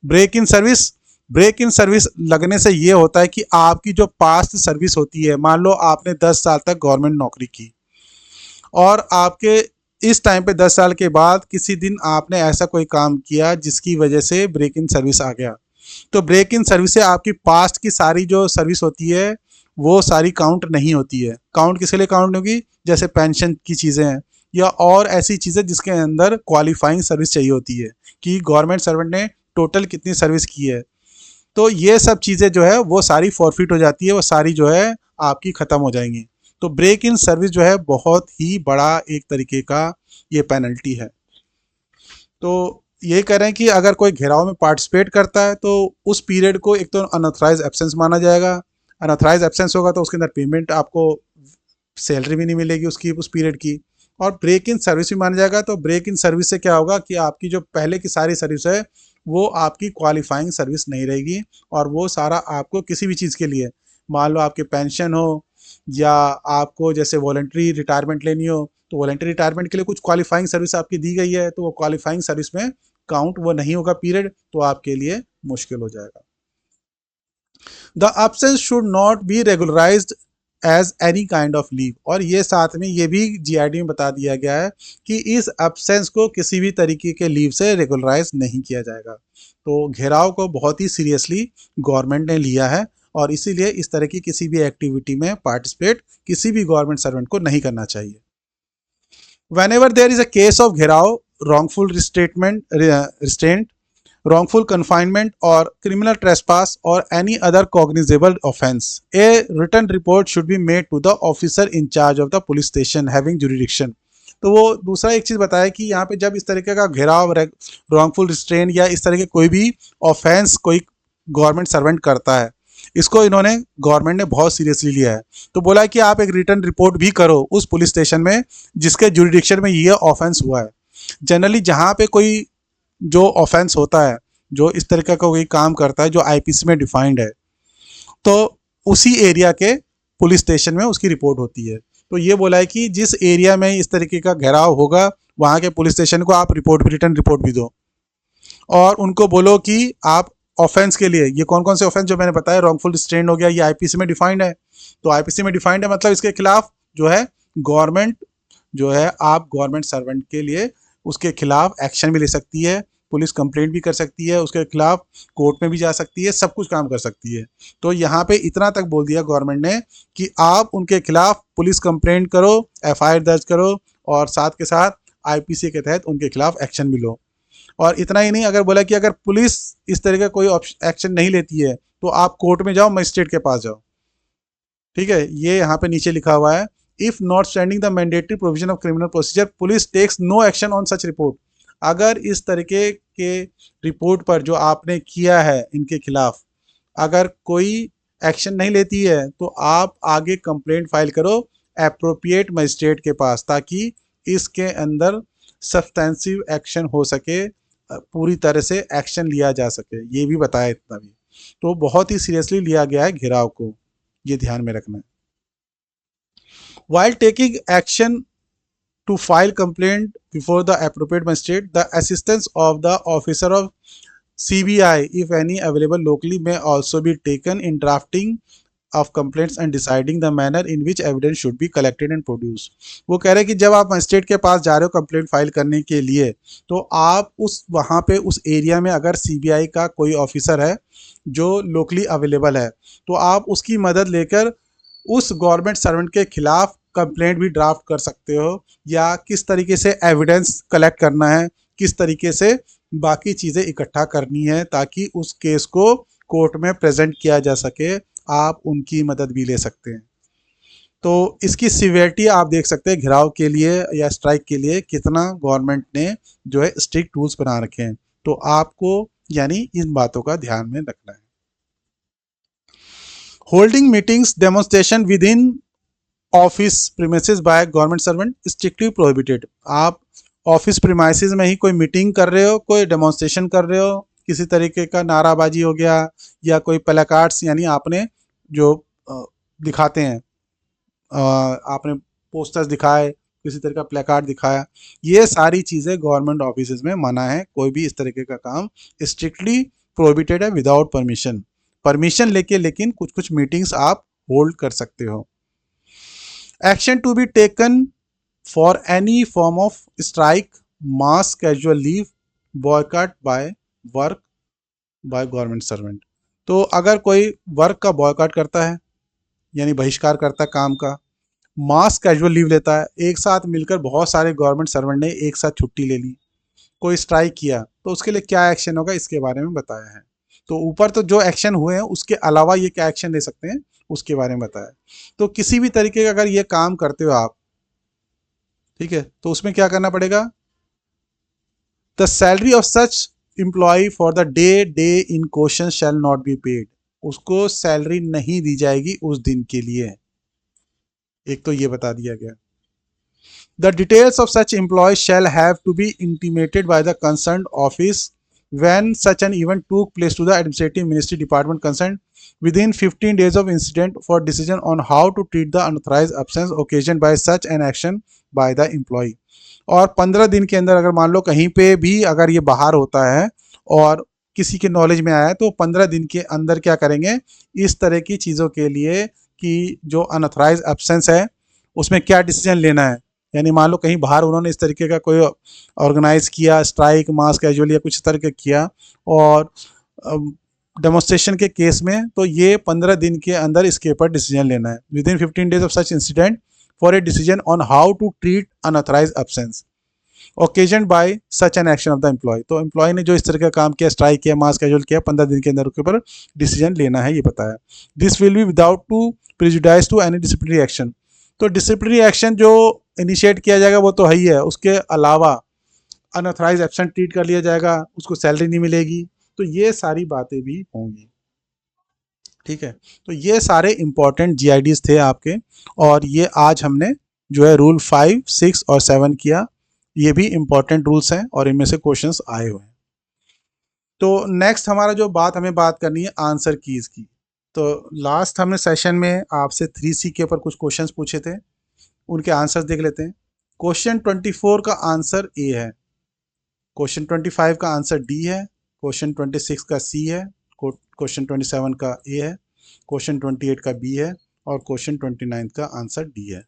Break in service, break in service लगने से ये होता है कि आपकी जो पास्ट सर्विस होती है, मान लो आपने 10 साल तक गवर्नमेंट नौकरी की और आपके इस टाइम पे 10 साल के बाद किसी दिन आपने ऐसा कोई काम किया जिसकी वजह से ब्रेक इन सर्विस आ गया, तो ब्रेक इन सर्विस से आपकी पास्ट की सारी जो सर्विस होती है वो सारी काउंट नहीं होती है। काउंट किसके लिए काउंट होगी, जैसे पेंशन की चीज़ें हैं या और ऐसी चीज़ें जिसके अंदर क्वालिफाइंग सर्विस चाहिए होती है कि गवर्नमेंट सर्वेंट ने टोटल कितनी सर्विस की है। तो ये सब चीज़ें जो है वो सारी फॉरफिट हो जाती है, वो सारी जो है आपकी ख़त्म हो जाएंगी। तो ब्रेक इन सर्विस जो है बहुत ही बड़ा एक तरीके का ये पेनल्टी है। तो ये कह रहे हैं कि अगर कोई घेराव में पार्टिसिपेट करता है तो उस पीरियड को एक तो अनऑथराइज एब्सेंस माना जाएगा। अनऑथराइज एब्सेंस होगा तो उसके अंदर पेमेंट, आपको सैलरी भी नहीं मिलेगी उसकी उस पीरियड की, और ब्रेक इन सर्विस भी माना जाएगा। तो ब्रेक इन सर्विस से क्या होगा कि आपकी जो पहले की सारी सर्विस है वो आपकी क्वालिफाइंग सर्विस नहीं रहेगी, और वो सारा आपको किसी भी चीज़ के लिए, मान लो आपके पेंशन हो या आपको जैसे वॉलंटरी रिटायरमेंट लेनी हो, तो वॉलंटरी रिटायरमेंट के लिए कुछ क्वालिफाइंग सर्विस आपकी दी गई है, तो वो क्वालिफाइंग सर्विस में काउंट वो नहीं होगा पीरियड, तो आपके लिए मुश्किल हो जाएगा। The absence should not be regularised as any kind of leave, और ये साथ में ये भी जीआईडी में बता दिया गया है कि इस एब्सेंस को किसी भी तरीके के लीव से रेगुलराइज नहीं किया जाएगा। तो घेराव को बहुत ही सीरियसली गवर्नमेंट ने लिया है, और इसीलिए इस तरह की किसी भी एक्टिविटी में पार्टिसिपेट किसी भी गवर्नमेंट सर्वेंट को नहीं करना चाहिए। Whenever there is a case of घेराव, wrongful restraint, wrongful confinement or criminal trespass or any other cognizable offence, a written report should be made to the officer in charge of the police station having jurisdiction। तो वो दूसरा एक चीज़ बताया कि यहाँ पे जब इस तरीके का घेराव, रॉन्गफुल रिस्ट्रेन या इस तरह के कोई भी ऑफेंस कोई गवर्नमेंट सर्वेंट करता है, इसको इन्होंने गवर्नमेंट ने बहुत सीरियसली लिया है। तो बोला कि आप एक रिटर्न रिपोर्ट भी करो उस पुलिस स्टेशन में जिसके जुरिडिक्शन में ये ऑफेंस हुआ है। जनरली जहाँ पे कोई जो ऑफेंस होता है, जो इस तरीके का कोई काम करता है जो आईपीसी में डिफाइंड है, तो उसी एरिया के पुलिस स्टेशन में उसकी रिपोर्ट होती है। तो ये बोला है कि जिस एरिया में इस तरीके का घेराव होगा वहाँ के पुलिस स्टेशन को आप रिपोर्ट भी, रिटर्न रिपोर्ट भी दो, और उनको बोलो कि आप ऑफेंस के लिए, ये कौन कौन से ऑफेंस जो मैंने बताया, रॉन्गफुल रिस्ट्रेन हो गया, ये आईपीसी में डिफाइंड है। तो आईपीसी में डिफाइंड है मतलब इसके खिलाफ जो है गवर्नमेंट जो है, आप गवर्नमेंट सर्वेंट के लिए उसके खिलाफ एक्शन भी ले सकती है, पुलिस कंप्लेंट भी कर सकती है, उसके खिलाफ कोर्ट में भी जा सकती है, सब कुछ काम कर सकती है। तो यहाँ पे इतना तक बोल दिया गवर्नमेंट ने कि आप उनके खिलाफ पुलिस कंप्लेंट करो, एफआईआर दर्ज करो और साथ के साथ आईपीसी के तहत उनके खिलाफ एक्शन भी लो। और इतना ही नहीं, अगर बोला कि अगर पुलिस इस तरह का कोई एक्शन नहीं लेती है तो आप कोर्ट में जाओ, मजिस्ट्रेट के पास जाओ। ठीक है, ये यहाँ पे नीचे लिखा हुआ है, if not standing the mandatory provision of criminal procedure police takes no action on such report. अगर इस तरीके के रिपोर्ट पर जो आपने किया है इनके खिलाफ अगर कोई एक्शन नहीं लेती है तो आप आगे कंप्लेंट फाइल करो एप्रोप्रिएट मजिस्ट्रेट के पास, ताकि इसके अंदर सब्सटेंसिव एक्शन हो सके, पूरी तरह से एक्शन लिया जा सके। ये भी बताया इतना भी, तो बहुत ही सीरियसली लिया गया है घेराव को, ये ध्यान में रखना है। While taking action to file complaint before the appropriate magistrate, the assistance of the officer of CBI, if any available locally, may also be taken in drafting of complaints and deciding the manner in which evidence should be collected and produced। वो कह रहे हैं कि जब आप magistrate के पास जा रहे हो कंप्लेंट फाइल करने के लिए, तो आप उस वहाँ पे उस एरिया में अगर सीबीआई का कोई ऑफिसर है जो लोकली अवेलेबल है, तो आप उसकी मदद लेकर उस गवर्नमेंट सर्वेंट के खिलाफ कंप्लेंट भी ड्राफ्ट कर सकते हो, या किस तरीके से एविडेंस कलेक्ट करना है, किस तरीके से बाकी चीज़ें इकट्ठा करनी है ताकि उस केस को कोर्ट में प्रेजेंट किया जा सके, आप उनकी मदद भी ले सकते हैं। तो इसकी सिवियरिटी आप देख सकते हैं घिराव के लिए या स्ट्राइक के लिए कितना गवर्नमेंट ने जो है स्ट्रिक्ट रूल्स बना रखे हैं। तो आपको यानी इन बातों का ध्यान में रखना है। Holding meetings demonstration with in office premises bye government servant strictly prohibited. आप ऑफिस प्रीमाइसेस में ही कोई मीटिंग कर रहे हो, कोई डेमोन्स्ट्रेशन कर रहे हो, किसी तरीके का नाराबाजी हो गया या कोई प्लेकार्ड्स यानी आपने जो दिखाते हैं, आपने पोस्टर्स दिखाए, किसी तरह का प्लेकार्ड दिखाया, ये सारी चीज़ें गवर्नमेंट ऑफिस में मना है। कोई भी इस तरीके का काम स्ट्रिक्टली प्रोहिबिटेड है विदाउट परमिशन। परमिशन लेके लेकिन कुछ कुछ मीटिंग्स आप होल्ड कर सकते हो। Action to be taken for any form of strike, mass casual leave, boycott by work by government servant. तो अगर कोई वर्क का बॉयकॉट करता है यानी बहिष्कार करता है काम का, मास कैजुअल लीव लेता है, एक साथ मिलकर बहुत सारे गवर्नमेंट सर्वेंट ने एक साथ छुट्टी ले ली, कोई स्ट्राइक किया, तो उसके लिए क्या एक्शन होगा इसके बारे में बताया है। तो ऊपर तो जो एक्शन हुए हैं उसके अलावा ये क्या एक्शन ले सकते हैं उसके बारे में बताया। तो किसी भी तरीके का अगर ये काम करते हो आप, ठीक है, तो उसमें क्या करना पड़ेगा, the salary of such employee for the day in question shall not be paid. उसको सैलरी नहीं दी जाएगी उस दिन के लिए, एक तो ये बता दिया गया। The details of such employees shall have to be intimated by the concerned office when such an event took place to the administrative ministry department concerned within 15 days of incident for decision on how to treat the unauthorized absence occasioned by such an action by the employee। और 15 दिन के अंदर अगर मान लो कहीं पे भी अगर ये बाहर होता है और किसी के नॉलेज में आया, तो 15 दिन के अंदर क्या करेंगे इस तरह की चीज़ों के लिए कि जो अनऑथराइज एब्सेंस है उसमें क्या डिसीजन लेना है। यानी मान लो कहीं बाहर उन्होंने इस तरीके का कोई ऑर्गेनाइज किया स्ट्राइक, मास कैजुअल या कुछ तरह का किया, और डेमोन्स्ट्रेशन के केस में, तो ये 15 दिन के अंदर इसके ऊपर डिसीजन लेना है within 15 days of such incident for a decision on how to treat unauthorised absence occasion by such an action of the employee. तो एम्प्लॉय ने जो इस तरह का काम किया, स्ट्राइक किया, मास कैजुअल किया, 15 दिन के अंदर उसके ऊपर डिसीजन लेना है, ये बताया। This will be without to prejudice to any disciplinary action. तो डिसिप्लिनरी एक्शन जो इनिशिएट किया जाएगा वो तो है ही है, उसके अलावा अनऑथराइज एब्सेंट ट्रीट कर लिया जाएगा, उसको सैलरी नहीं मिलेगी, तो ये सारी बातें भी होंगी। ठीक है, तो ये सारे इंपॉर्टेंट जीआईडीज थे आपके, और ये आज हमने जो है रूल 5, 6 और 7 किया। ये भी इंपॉर्टेंट रूल्स हैं और इनमें से क्वेश्चंस आए हुए हैं। तो नेक्स्ट हमारा जो बात हमें बात करनी है आंसर कीज की। तो लास्ट हमने सेशन में आपसे 3C के ऊपर कुछ क्वेश्चंस पूछे थे, उनके आंसर्स देख लेते हैं। क्वेश्चन 24 का आंसर ए है, क्वेश्चन 25 का आंसर डी है, क्वेश्चन 26 का सी है, क्वेश्चन 27 का ए है, क्वेश्चन 28 का बी है और क्वेश्चन 29 का आंसर डी है।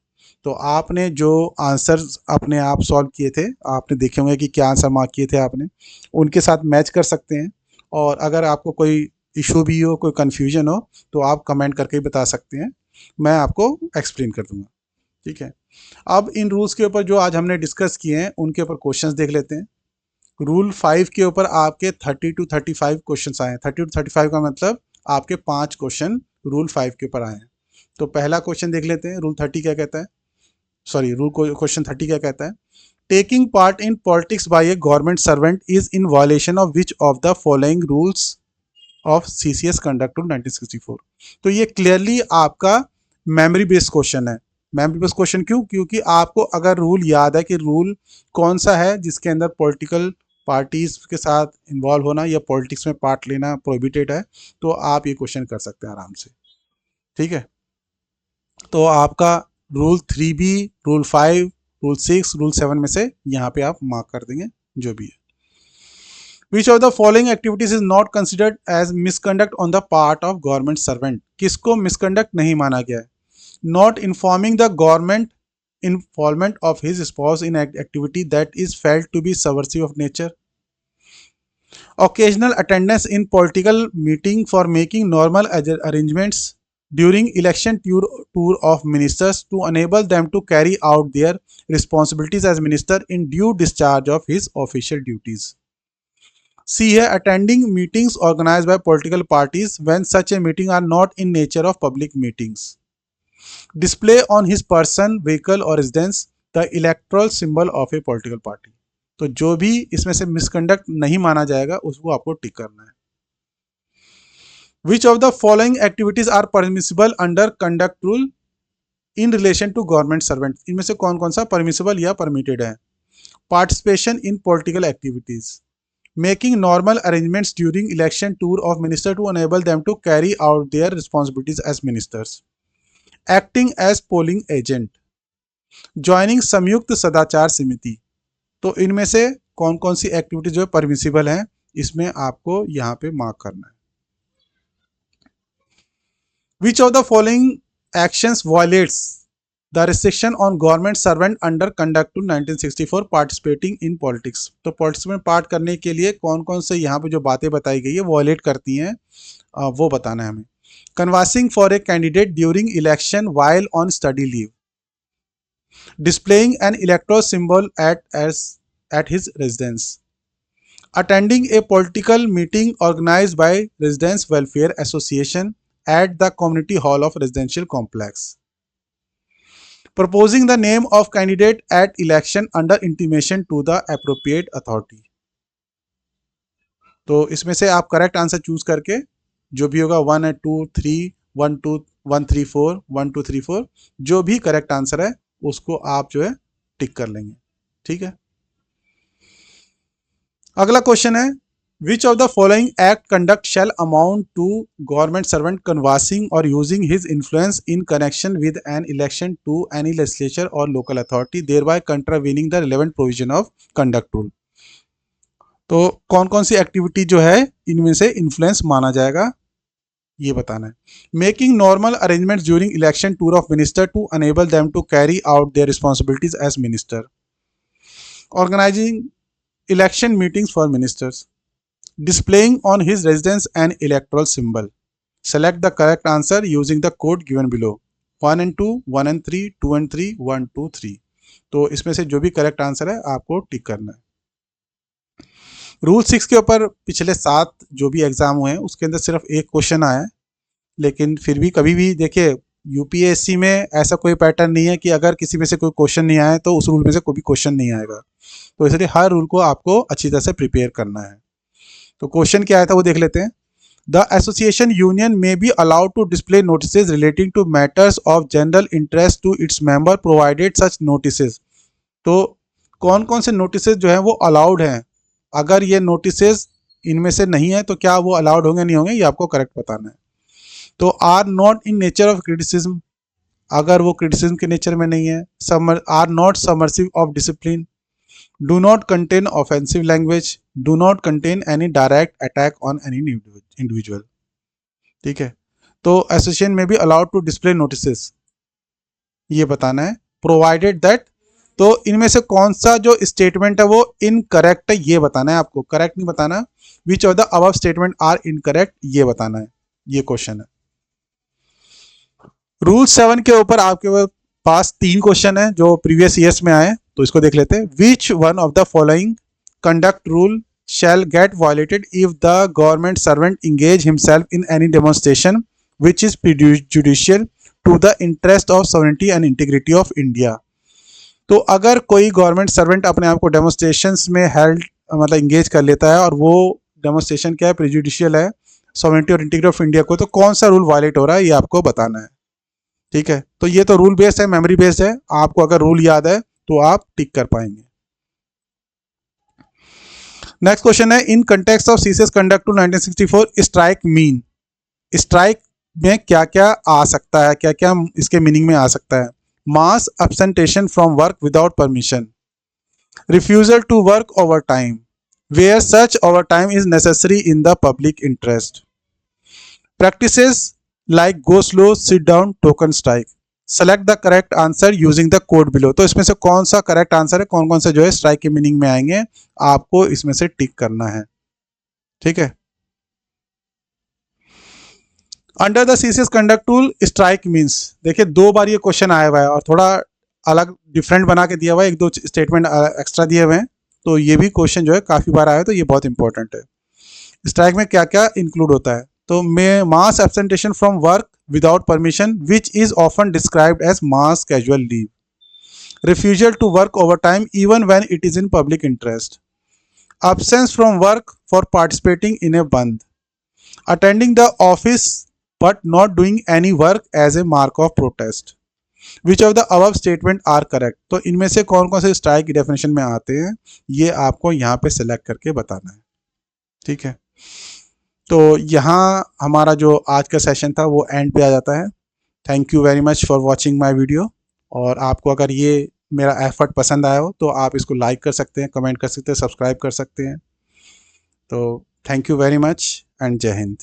तो आपने जो आंसर्स अपने आप सॉल्व किए थे, आपने देखे होंगे कि क्या आंसर मार्क किए थे आपने, उनके साथ मैच कर सकते हैं। और अगर आपको कोई इशू भी हो, कोई कन्फ्यूजन हो, तो आप कमेंट करके ही बता सकते हैं, मैं आपको एक्सप्लेन कर दूंगा। ठीक है, अब इन रूल्स के ऊपर जो आज हमने डिस्कस किए हैं उनके ऊपर क्वेश्चंस देख लेते हैं। रूल 5 के ऊपर आपके 30 टू 35 क्वेश्चंस आए हैं। 30 टू 35 का मतलब आपके 5 क्वेश्चन रूल 5 के ऊपर आए हैं। तो पहला क्वेश्चन देख लेते हैं, रूल 30 क्या कहता है, सॉरी रूल क्वेश्चन 30 क्या कहता है। Taking part in politics by a government servant is in violation of which of the following rules of CCS conduct rule 1964। तो ये क्लियरली आपका मेमोरी बेस्ड क्वेश्चन है। मेमोरी बेस्ड क्वेश्चन क्यों? क्योंकि आपको अगर रूल याद है कि रूल कौन सा है जिसके अंदर पॉलिटिकल पार्टीज के साथ इन्वॉल्व होना या पॉलिटिक्स में पार्ट लेना प्रोहिबिटेड है, तो आप ये क्वेश्चन कर सकते हैं आराम से। ठीक है, तो आपका rule 3B, rule 5, rule 6, rule 7 में से यहाँ पे आप मार्क कर देंगे जो भी है। Which of the following activities is not considered as misconduct on the part of government servant? किसको misconduct नहीं माना गया है? Not informing the government involvement of his spouse in activity that is felt to be subversive of nature. Occasional attendance in political meeting for making normal arrangements during election tour of ministers to enable them to carry out their responsibilities as minister in due discharge of his official duties. C है attending meetings organized by political parties when such a meeting are not in nature of public meetings. Display on his person, vehicle or residence the electoral symbol of a political party. तो जो भी इसमें से misconduct नहीं माना जाएगा उसको आपको टिक करना है। Which of the following activities are permissible under conduct rule in relation to government servant? इनमें से कौन कौन सा परमिसिबल या परमिटेड है? Participation in political activities, making normal arrangements during election tour of minister to enable them to carry out their responsibilities as ministers, acting as polling agent, joining संयुक्त सदाचार समिति। तो इनमें से कौन कौन सी एक्टिविटी जो है परमिसिबल है, इसमें आपको यहाँ पे मार्क करना है। Which of the following actions violates the restriction on government servant under conduct to 1964 participating in politics? तो पॉलिटिक्स में पार्ट करने के लिए कौन कौन से यहाँ पे जो बातें बताई गई है वॉयलेट करती हैं, वो बताना है हमें। Canvassing for a candidate during election while on study leave, displaying an electoral symbol at his residence, attending a political meeting organized by Residents Welfare Association at the community hall of residential complex, proposing the name of candidate at election under intimation to the appropriate authority। तो इसमें से आप correct answer choose करके जो भी होगा 1 2 3 1 2 1 3 4 1 2 3 4 जो भी करेक्ट आंसर है उसको आप जो है टिक कर लेंगे। ठीक है, अगला क्वेश्चन है which of the following act conduct shall amount to government servant canvassing or using his influence in connection with an election to any legislature or local authority thereby contravening the relevant provision of conduct rule. तो कौन कौन सी activity जो है इनमें से influence माना जाएगा ये बताना है। Making normal arrangements during election tour of minister to enable them to carry out their responsibilities as minister, organizing election meetings for ministers, displaying on his residence an electoral symbol. Select the correct answer using the code given below 1 and 2, 1 and 3, 2 and 3, 1 2 3। तो इसमें से जो भी correct answer है आपको टिक करना है। Rule 6 के ऊपर पिछले 7 जो भी एग्जाम हुए हैं उसके अंदर सिर्फ एक क्वेश्चन आया है, लेकिन फिर भी कभी भी देखिए यूपीएससी में ऐसा कोई पैटर्न नहीं है कि अगर किसी में से कोई क्वेश्चन नहीं आया तो उस रूल में से कोई भी क्वेश्चन नहीं आएगा। तो इसलिए हर रूल को आपको अच्छी तरह से प्रिपेयर करना है। तो क्वेश्चन क्या आया था वो देख लेते हैं। द एसोसिएशन यूनियन में be allowed to display notices relating to matters of general interest to its member provided such notices. तो कौन कौन से नोटिसेज जो है वो अलाउड हैं, अगर ये नोटिसेज इनमें से नहीं है तो क्या वो अलाउड होंगे नहीं होंगे ये आपको करेक्ट बताना है। तो are not in nature of criticism, अगर वो क्रिटिसिज्म के नेचर में नहीं है। Are not submersive of discipline, do not contain offensive language, do not contain any direct attack on any individual। ठीक है, तो एसोसिएशन में भी अलाउड टू डिस्प्ले नोटिसेस ये बताना है। प्रोवाइडेड दैट, तो इनमें से कौन सा जो स्टेटमेंट है वो इनकरेक्ट है ये बताना है आपको, करेक्ट नहीं बताना। Which of the above statement are incorrect ये बताना है, ये क्वेश्चन है। रूल 7 के ऊपर आपके पास 3 क्वेश्चन है जो प्रीवियस ईयर्स में आए, तो इसको देख लेते हैं। Which one of the following conduct rule shall get violated if the government servant engage himself in any demonstration which is prejudicial to the interest of sovereignty and integrity of India। तो अगर कोई government servant अपने आप को demonstrations में held मतलब engage कर लेता है और वो डेमोन्स्ट्रेशन क्या है, प्रेजुडिशियल है सॉवरेंटी और इंटीग्रिटी ऑफ इंडिया को, तो कौन सा रूल वायलेट हो रहा है ये आपको बताना है। ठीक है, तो ये तो रूल बेस्ड है, मेमोरी बेस्ड है, आपको अगर रूल याद है तो आप टिक कर पाएंगे। नेक्स्ट क्वेश्चन है, in context of CCS conduct to 1964 strike mean. Strike में क्या क्या आ सकता है, क्या क्या इसके मीनिंग में आ सकता है। Mass एब्सेंटेशन from work without permission, refusal to work overtime where such overtime is necessary in the public interest, practices like go slow, sit down, token strike. Select the correct answer using the code below. तो इसमें से कौन सा correct answer है, कौन कौन से जो है स्ट्राइक के मीनिंग में आएंगे, आपको इसमें से टिक करना है। ठीक है, under the CCS conduct tool strike means, देखिए 2 बार ये क्वेश्चन आया हुआ है और थोड़ा अलग डिफरेंट बना के दिया हुआ है, 1-2 स्टेटमेंट एक्स्ट्रा दिए हुए हैं, तो ये भी क्वेश्चन जो है काफ़ी बार आया है, तो ये बहुत इंपॉर्टेंट है। स्ट्राइक में क्या क्या इंक्लूड होता है, तो में mass एब्सेंटेशन from work without permission which is often described as mass casual leave, refusal to work overtime even when it is in public interest, absence from work for participating in a band, attending the office but not doing any work as a mark of protest। Which of the above statement are correct? तो इनमें से कौन कौन से strike की definition में आते हैं ये आपको यहाँ पे सिलेक्ट करके बताना है। ठीक है, तो यहाँ हमारा जो आज का सेशन था वो एंड पे आ जाता है। Thank you very much for watching my video, और आपको अगर ये मेरा एफर्ट पसंद आया हो तो आप इसको लाइक कर सकते हैं, कमेंट कर सकते हैं, सब्सक्राइब कर सकते हैं। तो thank you very much and जय हिंद।